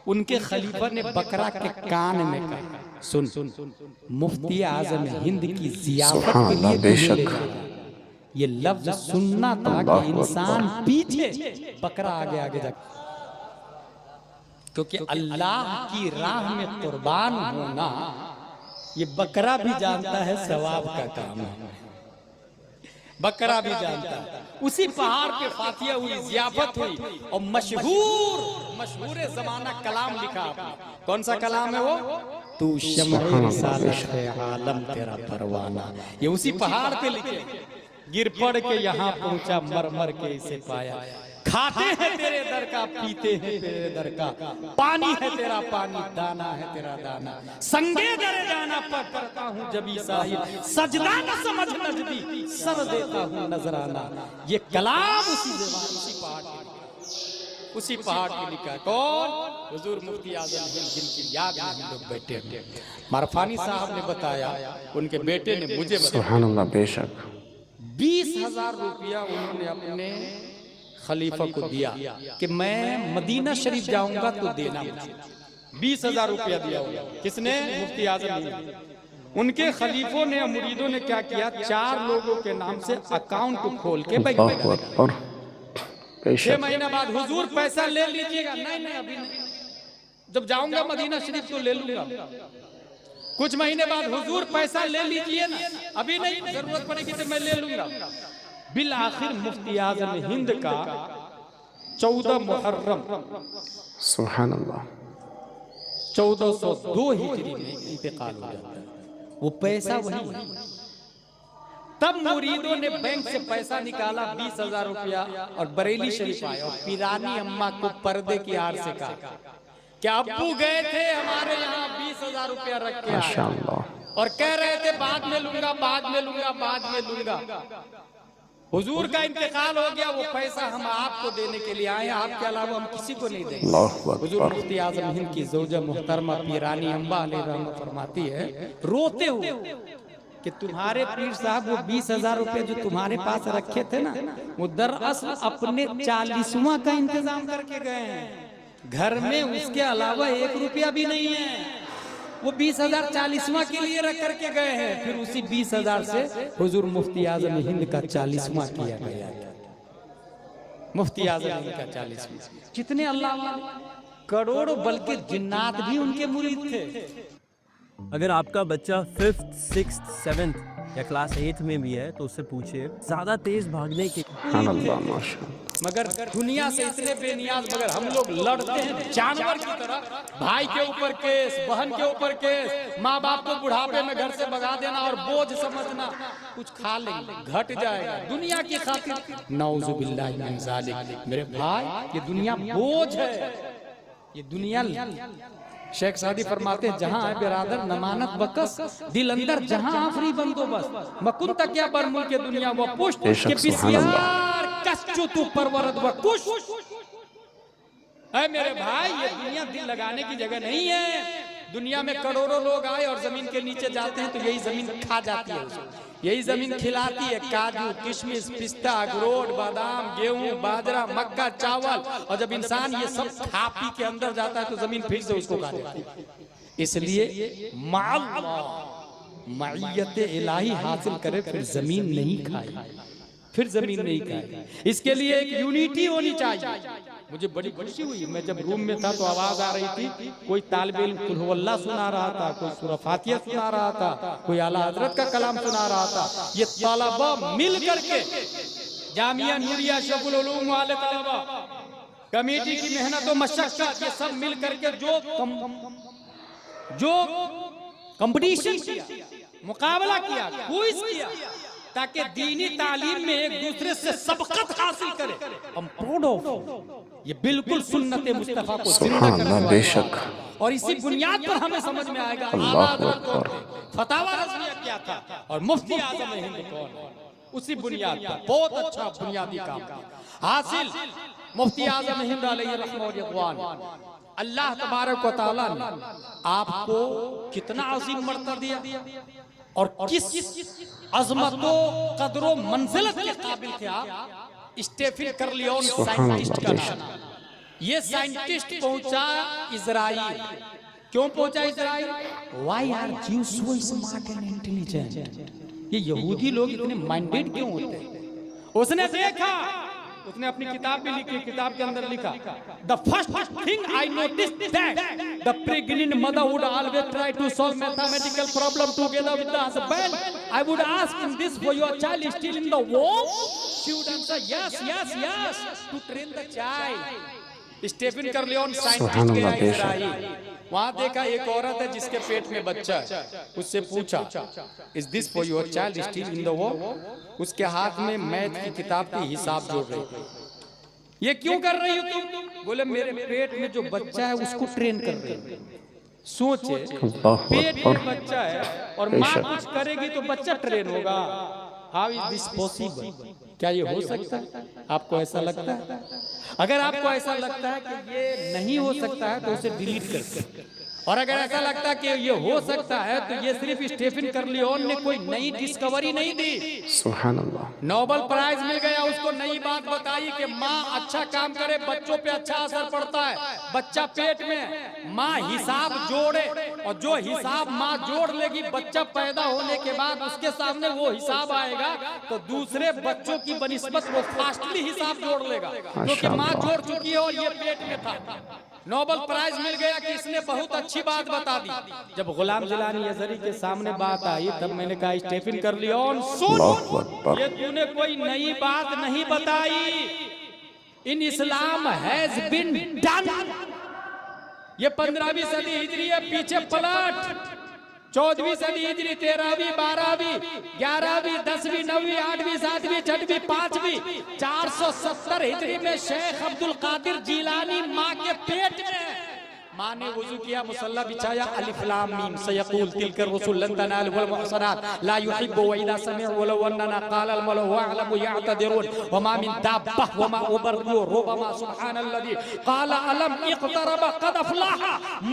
उनके खलीफा ने बकरा के कान में कहा, सुन मुफ्ती आजम हिंद की जियाफत के लिए बेशक ये लफ्ज सुनना था कि इंसान पीछे, बकरा आगे आगे जाके, क्योंकि अल्लाह की राह में कुर्बान होना ये बकरा भी जानता है सवाब का काम है, बकरा भी जानता है। उसी पहाड़ पे फातिहा हुई, जियाफत हुई और मशहूर जमाना कलाम लिखा आपने। कौन सा कलाम है वो? तू शम्अ रिसालत है आलम तेरा परवाना। ये उसी पहाड़ पे लिखे। गिर पड़ के यहाँ पहुंचा, मर मर के इसे पाया। खाते हैं तेरे दर का, पीते हैं तेरे दर का, पानी है तेरा पानी, दाना है तेरा दाना। संगे दरे जाना पर करता हूँ जबी साहिब, सजदा न समझ नजदी, सर देता हूँ नजराना। ये कलाम उसी पहाड़ पे लिखा। कौन? हुजूर मुफ्ती आजम हिंद, जिनकी याद में हम लोग बैठे हैं। मारफानी साहब ने बताया, उनके बेटे ने मुझे बताया, सुभान अल्लाह। बेशक 20,000 रुपया उन्होंने अपने खलीफा को दिया कि मैं मदीना शरीफ जाऊंगा तो देना मुझे। 20,000 रुपया दिया हुआ। किसने? मुफ्ती आजम हिंद। उनके खलीफों ने, मुरीदों ने क्या किया, 4 लोगों के नाम से अकाउंट खोल के बैंक में डाला। 6 महीने बाद हुजूर पैसा ले लीजिएगा। नहीं अभी नहीं, जब जाऊंगा मदीना शरीफ तो ले लूंगा। कुछ महीने बाद हुजूर पैसा ले लीजिए ना, अभी नहीं, जरूरत पड़ेगी तो मैं ले लूंगा। बिल आखिर मुफ्ती आजम हिंद का 14 मुहर्रम सुभान अल्लाह 1402 हिजरी में इंतकाल हो जाता है। वो पैसा वही है। तब मुरीदों ने बैंक से पैसा निकाला 20,000 रुपया और बरेली शरीफ आए और पीरानी अम्मा को पर्दे की आड़ से कहा क्या अब्बू गए थे हमारे यहाँ 20,000 रुपया रख के आए और कह रहे थे बाद में लूंगा, बाद में लूंगा, बाद में लूंगा। हुजूर का इंतकाल हो गया, वो पैसा हम आपको देने के लिए आए, आपके अलावा हम किसी को नहीं देंगे। हुजूर मुफ्ती आजम हिंद की ज़ौजा मुहतरमा पीरानी अम्मा अलैहि रहमत फरमाती है रोते हुए कि तुम्हारे पीर साहब वो 20,000 रुपए जो तुम्हारे पास रखे थे ना, वो दरअसल अपने 40वां का इंतजाम करके गए हैं। घर में उसके अलावा 1 रुपया भी नहीं है। वो 20,000 40वां के लिए रख करके गए हैं। फिर उसी 20,000 से हुजूर मुफ्ती आजम हिंद का 40वां किया गया। मुफ्ती आजम हिंद का 40वां। कितने अल्लाह वाले, करोड़ों, बल्कि जिन्नात भी उनके मुरीद थे। अगर आपका बच्चा 5th, 6th, 7th या क्लास 8th में भी है तो उससे पूछिए ज्यादा तेज भागने के। मगर दुनिया से इतने बेनियाज, मगर हम लोग लड़ते हैं जानवर की तरह। भाई के ऊपर केस, बहन के ऊपर केस, माँ बाप को बुढ़ापे में घर से भगा देना और बोझ समझना, कुछ खा लेंगे घट जाएगा दुनिया की खातिर। नौजुबिल्लाहि मिन ज़ालिक। मेरे भाई, ये दुनिया बोझ है, ये दुनिया। शेख सादी फरमाते हैं जहां है बिरादर नमानत बकस, दिल अंदर जहां आफरी बंदोबस्त, मकुन तक या बर मुल्क दुनिया वो पुष्ट के बिस्यार कच्चू तू परवरद व कुश। ऐ मेरे भाई, ये दुनिया दिल लगाने की जगह नहीं है। दुनिया में करोड़ों लोग आए और जमीन के नीचे जाते हैं तो यही जमीन खा जाती है उसे, यही जमीन खिलाती है काजू, किशमिश, पिस्ता, अखरोट, बादाम, गेहूं, बाजरा, मक्का, चावल। और जब इंसान ये सब खा पी के अंदर जाता है तो जमीन फिर से उसको खा जाती है। इसलिए माइयत इलाही हासिल करे फिर जमीन नहीं खाए, फिर जमीन नहीं खाए। इसके लिए एक यूनिटी होनी चाहिए। मुझे बड़ी खुशी हुई, मैं जब रूम में था तो आवाज आ रही थी, कोई तालिबे इल्म कुल हुवल्लाह सुना रहा था, कोई सूरह फातिहा सुना रहा था, कोई आला हजरत का कलाम सुना रहा था। ये तलबा मिल करके, जामिया नूरिया शफुल उलूम वाले तलबा, कमेटी की मेहनत और मशक्कत, ये सब मिल करके जो कंपटीशन किया, मुकाबला किया, क्विज किया, ताकि दीनी तालीम में एक दूसरे से सबकत हासिल करे। हम प्राउड ऑफ ये बिल्कुल सुन्नत मुस्तफा को जिंदा करने बेशक। और इसी बुनियाद पर हमें समझ में आएगा फतावा रज़विया क्या था और मुफ्ती आजम हिंद कौन। उसी बुनियाद पर बहुत अच्छा बुनियादी काम हासिल मुफ्ती आजम हिंद अलैहि रहमत रिज़वान। अल्लाह तबारक व तआला ने आपको कितना अजीम मर्तबा दिया और किस अजमतों कदरों मंजिलत के काबिल थे आप। स्टेफन कर्लियोन साइंटिस्ट का नाम, ये साइंटिस्ट पहुंचा इजराइल। क्यों पहुंचा Israel? Why are Jews so smart and intelligent? ये यहूदी लोग इतने माइंडेड क्यों होते हैं? उसने देखा, उसने अपनी किताब भी लिखी, किताब के अंदर लिखा the first thing I noticed that the pregnant mother would always try to solve mathematical problem together with the husband. I would ask in this for your child still in the womb, she would answer yes yes yes to train the child. Stephen कर्लियोन scientist गया Israel, वहां देखा एक औरत है जिसके पेट में बच्चा है। उससे पूछा is this for your child still in the womb? उसके हाथ में मैथ की किताब की हिसाब जोड़ रही। ये क्यों कर रही हो तुम? बोले मेरे पेट में जो बच्चा है उसको ट्रेन कर रही हूं। सोचे पेट में बच्चा है और माँ कुछ करेगी तो बच्चा ट्रेन होगा। How is this possible? क्या ये हो सकता है? आपको ऐसा लगता है? अगर आपको ऐसा लगता है कि ये नहीं हो सकता है तो उसे डिलीट कर, और अगर ऐसा लगता है कि ये हो सकता है तो ये सिर्फ स्टीफन कर्लियोन ने कोई नई डिस्कवरी नहीं दी। सुभान अल्लाह। नोबेल प्राइज मिल गया उसको, नई बात बताई कि माँ अच्छा काम करे बच्चों पे अच्छा असर पड़ता है। बच्चा पेट में माँ हिसाब जोड़े, और जो हिसाब माँ जोड़ लेगी बच्चा पैदा होने के बाद उसके सामने वो हिसाब आएगा तो दूसरे बच्चों की बनिस्बत वो फास्टली हिसाब जोड़ लेगा, क्योंकि माँ जोड़ चुकी है और ये पेट में था। नोबेल प्राइज मिल गया कि इसने बहुत अच्छी बात बता दी। जब गुलाम जिलानी अज़हरी के सामने बात आई तब मैंने कहा स्टीफन कर्लियोन सुन, ये तूने कोई नई बात नहीं बताई। इन इस्लाम हैज बीन डन। ये 15वीं सदी हिजरी है, पीछे पलट 14वीं सदी हिजरी, 13वीं 12वीं 11वीं 10वीं 9वीं 8वीं 7वीं 6वीं 5वीं 470 हिजरी में शेख अब्दुल कादिर जीलानी माँ के पेट में, माँ ने वुजू किया, मुसल्ला बिछाया, अलिफ लाम मीम सयक़ूल तिलकर रसूल लन तनाल वल मुहसनात ला युहिब्बु व इदा समिअ वलौ अन्ना क़ाल अल मलअ वअलमु यअतदिरून व मा मिन दाब्बह व मा उबर्रु रुबमा सुब्हानल्लज़ी क़ाल अलम इक़तरब क़द अफ़लह।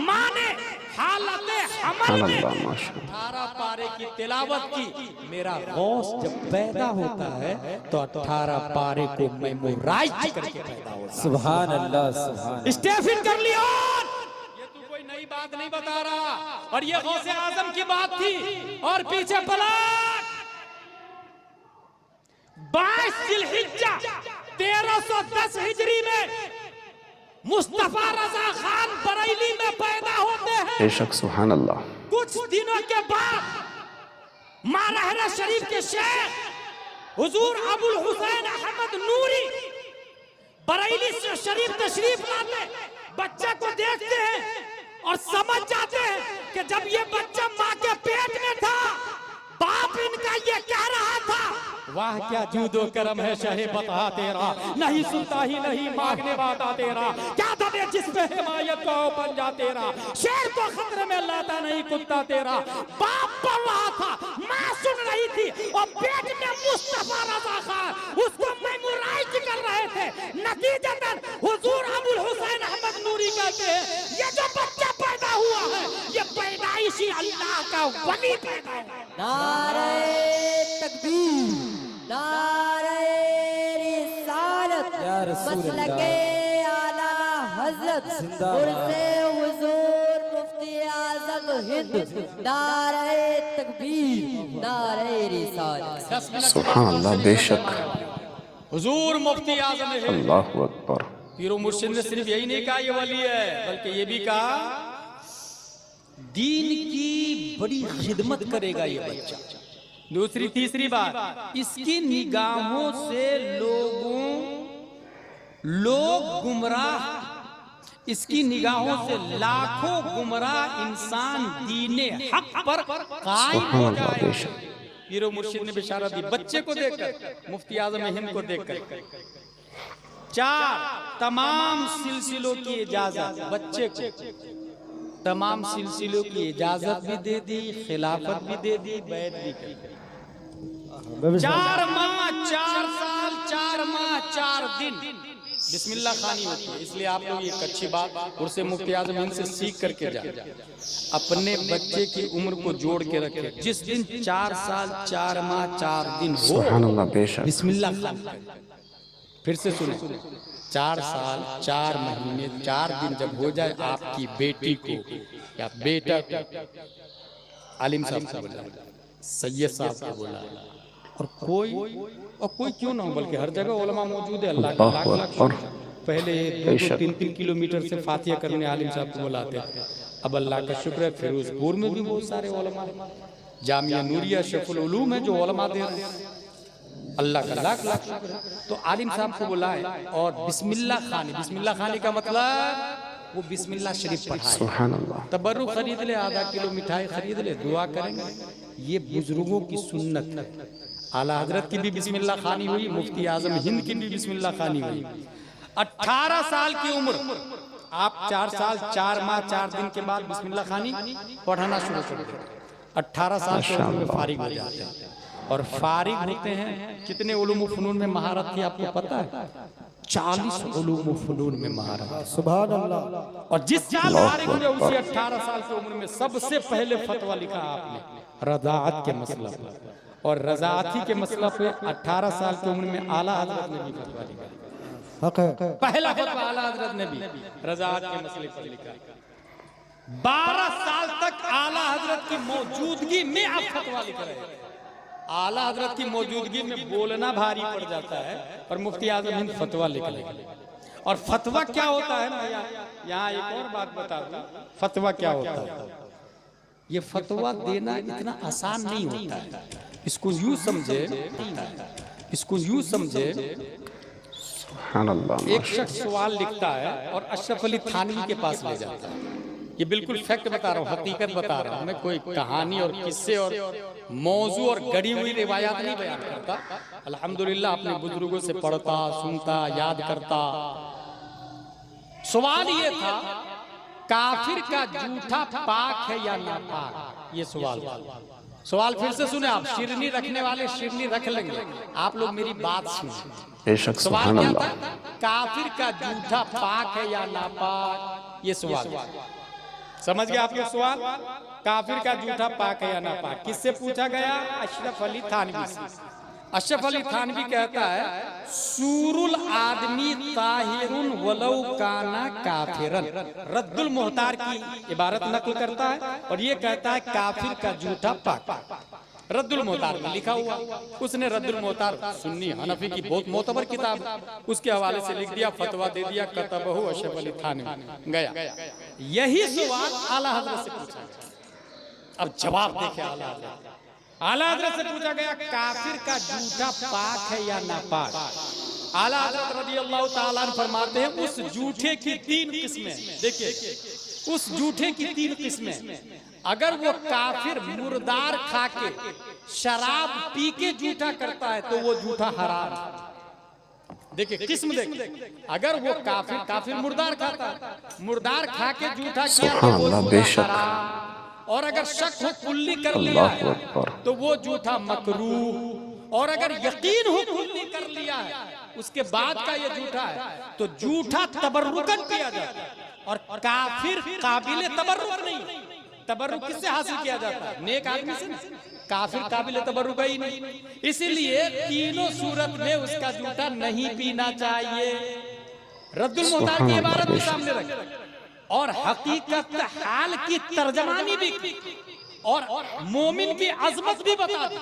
माँ ने हालत हमल में 18 पारे की तिलावत की। मेरा गौस जब पैदा होता है तो 18 पारे को मेमोराइज करके पैदा होता है। सुभान अल्लाह, सुभान। स्टीफन कर्लियोन, ये तू कोई नई बात नहीं बता रहा, और ये गौसे आजम की बात थी। और पीछे पलट 22 जिलहिज्जा 1310 हिजरी में मुस्तफा रजा खान बरेली में पैदा होते हैं। बेशक, सुभान अल्लाह। कुछ दिनों के बाद मारहरा शरीफ के शेख हुजूर अबुल हुसैन अहमद नूरी बरेली से शरीफ तशरीफ लाते, बच्चे को देखते हैं और समझ जाते हैं कि जब ये बच्चा माँ के पेट में था बाप इनका ये कह रहा था, वाह क्या जूदो करम है शहे बता तेरा, नहीं सुनता ही नहीं मांगने वादा तेरा, क्या दबे जिस पे हिमायत का पंजा तेरा, शेर को खतरे में लाता नहीं कुत्ता तेरा। बाप बोल रहा था, माँ सुन रही थी, और पेट में मुस्तफा रजा खान उसको मेमोराइज कर रहे थे। नतीजतन हुजूर अबुल हुसैन अहमद नूरी कहते हैं ये जो बच्चा पैदा हुआ है ये पैदाइशी अल्लाह का वली पैदा हुआ। नारे तकबीर, नारे रिसालत, मसलके आला हज़रत उर्से हुजूर मुफ्ती आज़म हिंद, नारे तकबीर, नारे रिसालत। सुभान अल्लाह। बेशक, हुजूर मुफ्ती आज़म हिंद, अल्लाहु अकबर। पीरो मुर्शिद ने सिर्फ यही नहीं कहा ये वली है, बल्कि ये भी कहा दीन की बड़ी खिदमत करेगा ये बच्चा। दूसरी तीसरी बात, इसकी निगाहों से लोग गुमराह, इसकी निगाहों से लाखों गुमराह इंसान दीने हक पर कायम हो जाए। पीरो मुर्शिद ने बिशारत दी बच्चे को देखकर, मुफ्ती आज़म हिंद को देखकर। 4 तमाम सिलसिलों की इजाजत, बच्चे को तमाम सिलसिलों की इजाजत भी दे दी, खिलाफत भी दे दी, बैत भी कर दी। 4 माह 4 साल 4 माह 4 दिन बिस्मिल्लाह खानी होती है। इसलिए आप लोग एक अच्छी बात उर्से मुफ्ती आज़म हिंद से सीख करके जाए, अपने बच्चे की उम्र को जोड़ के रखे। जिस दिन 4 साल 4 माह 4 दिन हो, सुभान अल्लाह। बेशक, बिस्मिल्लाह खानी। फिर से सुने, 4 साल 4 महीने 4 दिन जब हो जाए, आपकी बेटी को या बेटा को आलिम साहब को बोला, सैयद साहब को बोला, और कोई क्यों ना हो, बल्कि हर जगह उलमा मौजूद है। अल्लाह का लाख लाख शुक्र। पहले 2-3 किलोमीटर से फातिहा करने आलिम साहब को बुलाते थे, अब अल्लाह का शुक्र है फिरोजपुर में भी बहुत सारे उलमा, जामिया नूरिया शफुल उलूम है जो उलमा दे रहे हैं, अल्लाह का लाख लाख शुक्र है। तो आलिम साहब को बुलाए और बिस्मिल्लाह खानी, बिस्मिल्लाह खानी का मतलब वो बिस्मिल्लाह शरीफ पढ़ाए। सुभान अल्लाह। तबर्रुक खरीद ले, आधा किलो मिठाई खरीद ले, दुआ करेंगे। ये बुजुर्गों की सुन्नत। आला हजरत की भी बिस्मिल्लाह खानी हुई, मुफ्ती आजम हिंद की भी बिस्मिल्लाह खानी हुई। 18 साल की उम्र, आप 4 साल 4 माह 4 दिन के बाद बिस्मिल्लाह खानी पढ़ाना शुरू कर दें। 18 साल की उम्र में फारिग हो जाते हैं, और फारिग होते हैं। कितने उलूम व फनून में महारत थी आपको पता है? 40 उलूम व फनून में महारत। सुभान अल्लाह। और जिस साल फारिग हुए उसी 18 साल की उम्र में सबसे पहले फतवा लिखा आपने रज़ाअत के मसला पर, और रज़ाअती के मसला पे 18 साल की उम्र में आला हजरत ने भी फतवा लिखा। हक है। पहला फतवा आला हजरत ने भी रज़ाअत के मसले पर लिखा। 12 साल तक आला हजरत की मौजूदगी में आप फतवा लिख रहे हैं। आला हजरत की मौजूदगी में बोलना भारी पड़ जाता है, पर मुफ्ती आजम हिंद फतवा लिख लेंगे। और फतवा क्या होता है, मैं यहाँ एक और बात बता दूं, फतवा क्या होता है। ये फतवा देना इतना आसान नहीं होता है। इसको यूं समझे, इसको यूं समझे, एक शख्स सवाल लिखता है और अशरफ अली थानवी के पास ले जाता है। ये बिल्कुल फैक्ट बता रहा हूँ, हकीकत बता रहा हूँ मैं, कोई कहानी और किस्से और मौजू और गढ़ी हुई रिवायात नहीं बयान करता। अल्हम्दुलिल्लाह अपने बुजुर्गों से पढ़ता, सुनता, याद करता। सवाल ये था, काफिर का जूठा पाक है या नापाक? ये सवाल फिर से सुने आप, शिरनी रखने वाले शिरनी रख लेंगे, आप लोग मेरी बात सुनिए। सवाल क्या था, काफिर का जूठा पाक है या नापाक? ये सवाल समझ गए आप लोग? सवाल काफिर का जूठा पाक है या नापाक किससे पूछा गया? अशरफ अली थानवी से। अशरफ अली थानवी कहता है, सूरुल आदमी ताहिरुन वलौ काना काफिरन। रद्दुल मुहतार की इबारत नकल करता है और ये कहता है काफिर का जूठा पाक। रद्दुल मुहतार में लिखा हुआ, उसने रद्दुल मुहतार सुन्नी हनफी की बहुत मोतबर किताब, उसके हवाले से लिख दिया, फतवा दे दिया, कतबहु अशरफ अली थानवी। गया यही सवाल आला हजरत से पूछा। अब जवाब देखे आला हजरत। आला हजरत से पूछा गया, काफिर का जूठा पाक है या नापाक? आला हजरत रज़ियल्लाहु ताला अन्हु फरमाते हैं, उस जूठे की 3 किस्में। देखिए, उस जूठे की 3 किस्में। अगर वो काफिर मुर्दार खा के शराब पी के जूठा करता है तो वो जूठा हराम। देखिए किस्म देखिए, अगर वो काफिर मुर्दार खाता है, मुर्दार खा के जूठा किया तो वो जूठा हराम। और अगर शक हो कुल्ली कर लिया है तो वो जूठा मकरूह। और अगर यकीन हो कुल्ली कर लिया है उसके बाद का ये जूठा है तो जूठा तबर्रुकन किया जाता है। और काफिर काबिल तबर्रुक नहीं। तबर्रुक किससे हासिल किया जाता है? नेक आदमी से। काफिर काबिल तबर्रुक ही नहीं। इसीलिए तीनों सूरत में उसका जूठा नहीं पीना चाहिए। रद्दुल मुहतार की इबारत भी सामने रखें और हकीकत हाल की तर्जमानी भी की और मोमिन की अजमत भी बता दी,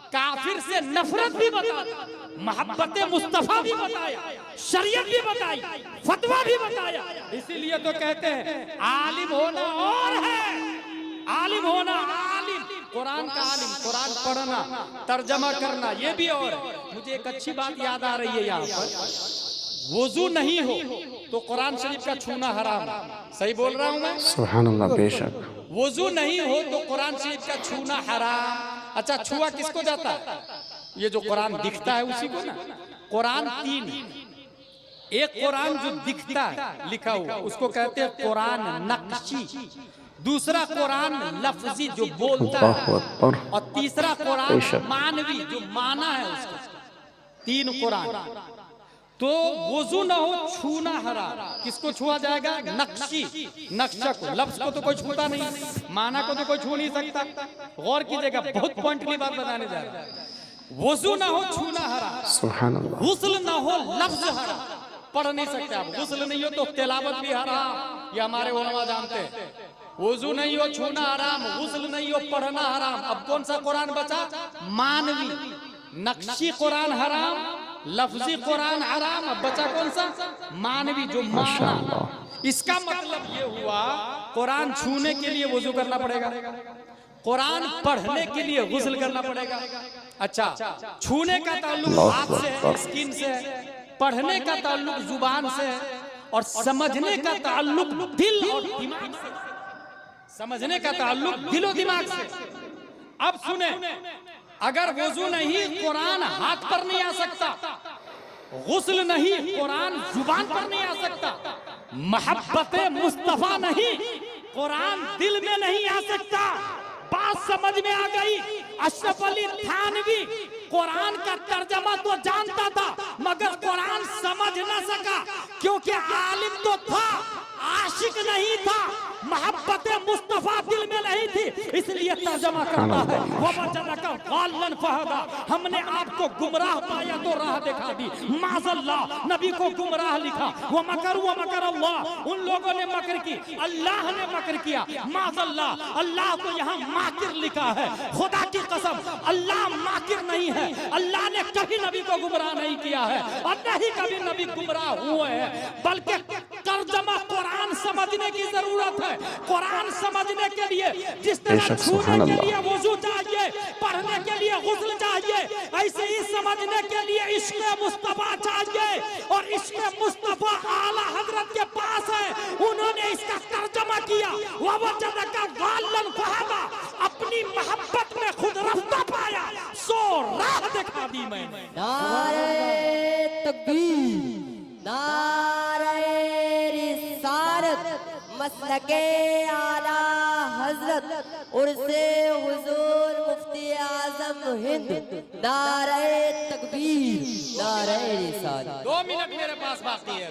काफिर से नफरत भी बता दी, मोहब्बत मुस्तफा भी बताया, शरीयत भी बताई, फतवा भी बताया। इसीलिए तो कहते हैं आलिम होना और है, आलिम होना, आलिम कुरान का आलिम, कुरान पढ़ना, तर्जमा करना, ये भी और है। मुझे एक अच्छी बात याद आ रही है, यहाँ पर वुजू नहीं हो तो कुरान शरीफ का छूना हराम। सही बोल रहा हूँ मैं? सुभान अल्लाह, बेशक। वुजू नहीं हो तो कुरान शरीफ का छूना हराम। अच्छा, छुआ किसको जाता है? ये जो कुरान दिखता है उसी को ना। कुरान 3, एक कुरान जो दिखता है लिखा हुआ उसको कहते हैं कुरान नक्शी, दूसरा कुरान लफ्जी जो बोलता है, और तीसरा कुरान मानवी जो माना है उसका। 3 कुरान। तो वुजू न हो, छूना हराम। किसको छुआ जाएगा? नक्शी, नक्शा को। लफ्ज को तो कोई छूता नहीं, माना को तो कोई छू नहीं सकता। गौर कीजिएगा, बहुत पॉइंट की बात बताने जा रहा है। वुजू न हो, छूना हराम। सुभान अल्लाह। गुस्ल न हो, लफ्ज हराम। पढ़ नहीं सकते आप। गुस्ल नहीं हो तो तिलावत भी हराम, ये हमारे उलमा जानते हैं। वुजू नहीं हो, छूना हराम, गुस्ल नहीं हो, पढ़ना हराम। अब कौन सा कुरान बचा? मानवी। नक्शी कुरान हराम, लफ्जी कुरान हराम, अब बचा कौन सा? मानवी जो माना। इसका मतलब ये हुआ कुरान छूने के लिए वुजू करना पड़ेगा, कुरान पढ़ने के लिए गुस्ल करना पड़ेगा। अच्छा, छूने का ताल्लुक हाथ से है, स्किन से है, पढ़ने का ताल्लुक जुबान से है, और समझने का ताल्लुक दिल और दिमाग से। समझने का ताल्लुक दिल और दिमाग से। अब सुने, अगर वुजू नहीं, कुरान हाथ पर नहीं आ सकता, गुस्ल नहीं, कुरान जुबान पर नहीं आ सकता, मोहब्बत मुस्तफा नहीं, कुरान दिल में नहीं आ सकता। बात समझ में आ गई? अशरफ अली थानवी कुरान का तर्जमा तो जानता था मगर कुरान समझ न सका, क्योंकि आलिम तो था, आशिक नहीं था, मोहब्बत मुस्तफा दिल में नहीं थी, इसलिए तर्जमा करता है ववजदका ज़ाल्लन फहदा, हमने आपको गुमराह पाया तो राह दिखा दी। माज़ल्लाह, नबी को गुमराह लिखा। वो मकर अल्लाह, उन लोगों ने मकर की, अल्लाह ने मकर किया। माज़ल्लाह, अल्लाह को यहाँ माकिर लिखा है। खुदा की कसम, अल्लाह माकिर नहीं है। अल्लाह ने कभी नबी को गुमराह नहीं किया है और नहीं कभी नबी गुमराह हुए हैं, बल्कि तर्जमा कुरान समझने की जरूरत है। कुरान समझने के लिए जिस तरह छूने के लिए वुजू चाहिए, पढ़ने के लिए गुस्ल चाहिए, ऐसे ही समझने के लिए इश्क़ मुस्तफा चाहिए। और इश्क़ मुस्तफा आला हजरत के पास है, उन्होंने इसका तर्जमा किया ववजदका ज़ाल्लन फहदा, अपनी मोहब्बत में खुद रफ्ता पाया सो राह दिखा दी मैंने। नारे तकबीर, नारे रिसालत, मसलके आला हजरत उर्से हुजूर मुफ्ती आजम हिंद, नारे तकबीर, नारे रिसालत। 2 मिनट मेरे पास बाकी है,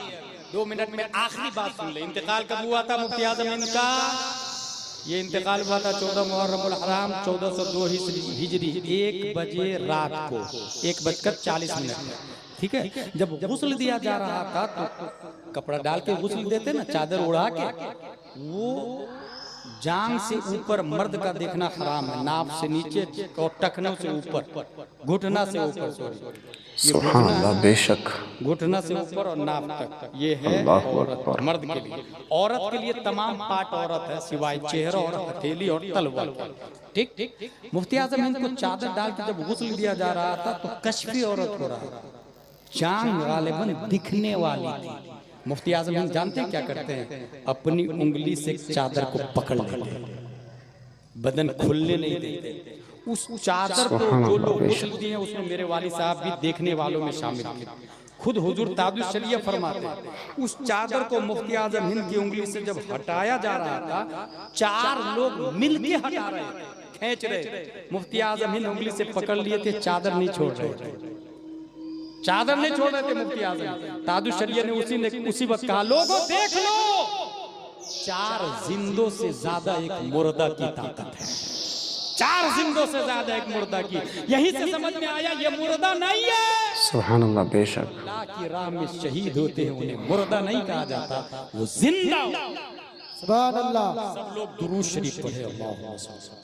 2 मिनट में आखिरी बात सुन ले। इंतकाल कब हुआ था मुफ्ती आजम हिंद का? ये इंतकाल हुआ था 14 मुहर्रमुल हराम 1402 हिजरी, 1 बजे रात को, 1:40 ठीक है। जब गुस्ल दिया जा रहा था तो कपड़ा डाल के गुस्ल देते ना, चादर उड़ा के, वो जांग से ऊपर मर्द का देखना हराम है, नाप से नीचे और टखनों से ऊपर, घुटना से ऊपर, सुभान अल्लाह, बेशक घुटना से ऊपर और नाप तक, ये है औरत, मर्द के लिए। औरत के लिए तमाम पार्ट औरत है सिवाय चेहरा और हथेली और तलवार। ठीक। मुफ्ती आजम हिंद को चादर डाल के जब गुस्ल दिया जा रहा था तो कश्फी औरत हो रहा था, जांग गालिबन दिखने वाली थी। मुफ्ती आजम हिंद जानते हैं क्या करते हैं? अपनी उंगली से चादर को पकड़ लेते, बदन खुलने नहीं देते। उस चादर को जो लोग गुस्ल दिए हैं उसमें मेरे वाली साहब भी देखने वालों में शामिल थे। खुद हुजूर ताजुश शरीयह फरमाते हैं, उस चादर को मुफ्ती आजम हिंद की उंगली से जब हटाया जा रहा था, 4 लोग मिलके हटा रहे थे, खींच रहे। मुफ्ती आजम हिंद उंगली से पकड़ लिए थे, चादर नहीं छोड़ रहे थे, चादर नहीं छोड़ रहे थे मुफ्ती आजम। ताजुश शरीयह ने उसी वक्त कहा, लोगों देख लो, 4 जिंदों से ज्यादा एक मुर्दा की ताकत है, 4 जिंदों से ज्यादा एक मुर्दा की। यहीं से समझ में आया ये मुर्दा नहीं है। सुभान अल्लाह, बेशक अल्लाह की राह में शहीद होते हैं, उन्हें मुर्दा नहीं कहा जाता, वो जिंदा। सुभान अल्लाह। सब लोग दुरूद शरीफ पढ़े।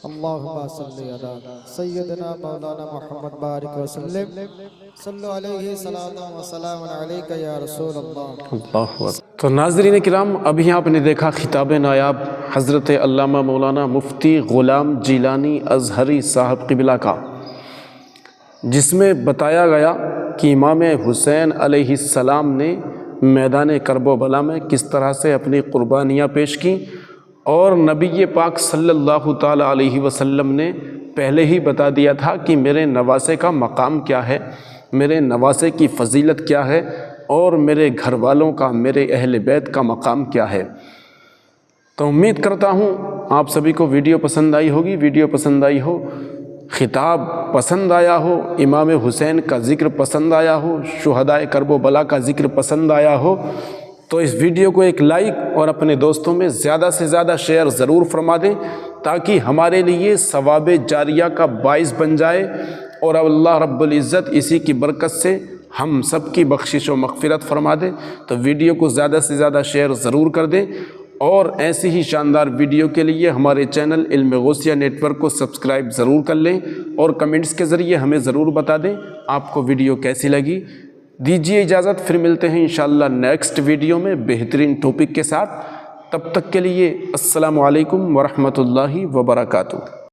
अल्लाहुम्मा सल्ली अला सय्यदना मौलाना मुहम्मद बारिक वसल्लम, सल्लु अलैहि सलातु व सलाम अलैका या रसूल अल्लाह। अल्लाहु अकबर। तो नाज़रीन किराम, अभी आपने देखा खिताब नायाब हज़रत अल्लामा मौलाना मुफ्ती ग़ुलाम जिलानी अज़हरी साहब क़िबला का, जिसमें बताया गया कि इमाम हुसैन अलैहिस्सलाम ने मैदान करबला में किस तरह से अपनी क़ुरबानियाँ पेश की, और नबी पाक सल्लल्लाहु ताला अलैहि वसल्लम ने पहले ही बता दिया था कि मेरे नवासे का मकाम क्या है, मेरे नवासे की फ़जीलत क्या है, और मेरे घर वालों का, मेरे अहले बैत का मकाम क्या है। तो उम्मीद करता हूँ आप सभी को वीडियो पसंद आई होगी। वीडियो पसंद आई हो, खिताब पसंद आया हो, इमाम हुसैन का ज़िक्र पसंद आया हो, शुहदाए करबला का ज़िक्र पसंद आया हो, तो इस वीडियो को एक लाइक और अपने दोस्तों में ज़्यादा से ज़्यादा शेयर ज़रूर फरमा दें, ताकि हमारे लिए सवाब जारिया का बाइस बन जाए, और अल्लाह रब्बुल इज़्ज़त इसी की बरकत से हम सब की बख्शिश व मग़फ़िरत फरमा दे। तो वीडियो को ज़्यादा से ज़्यादा शेयर ज़रूर कर दें, और ऐसी ही शानदार वीडियो के लिए हमारे चैनल इल्म गौसिया नेटवर्क को सब्सक्राइब ज़रूर कर लें, और कमेंट्स के ज़रिए हमें ज़रूर बता दें आपको वीडियो कैसी लगी। दीजिए इजाज़त, फिर मिलते हैं इंशाअल्लाह नेक्स्ट वीडियो में बेहतरीन टॉपिक के साथ। तब तक के लिए अस्सलामु अलैकुम व रहमतुल्लाहि व बरकातुहू।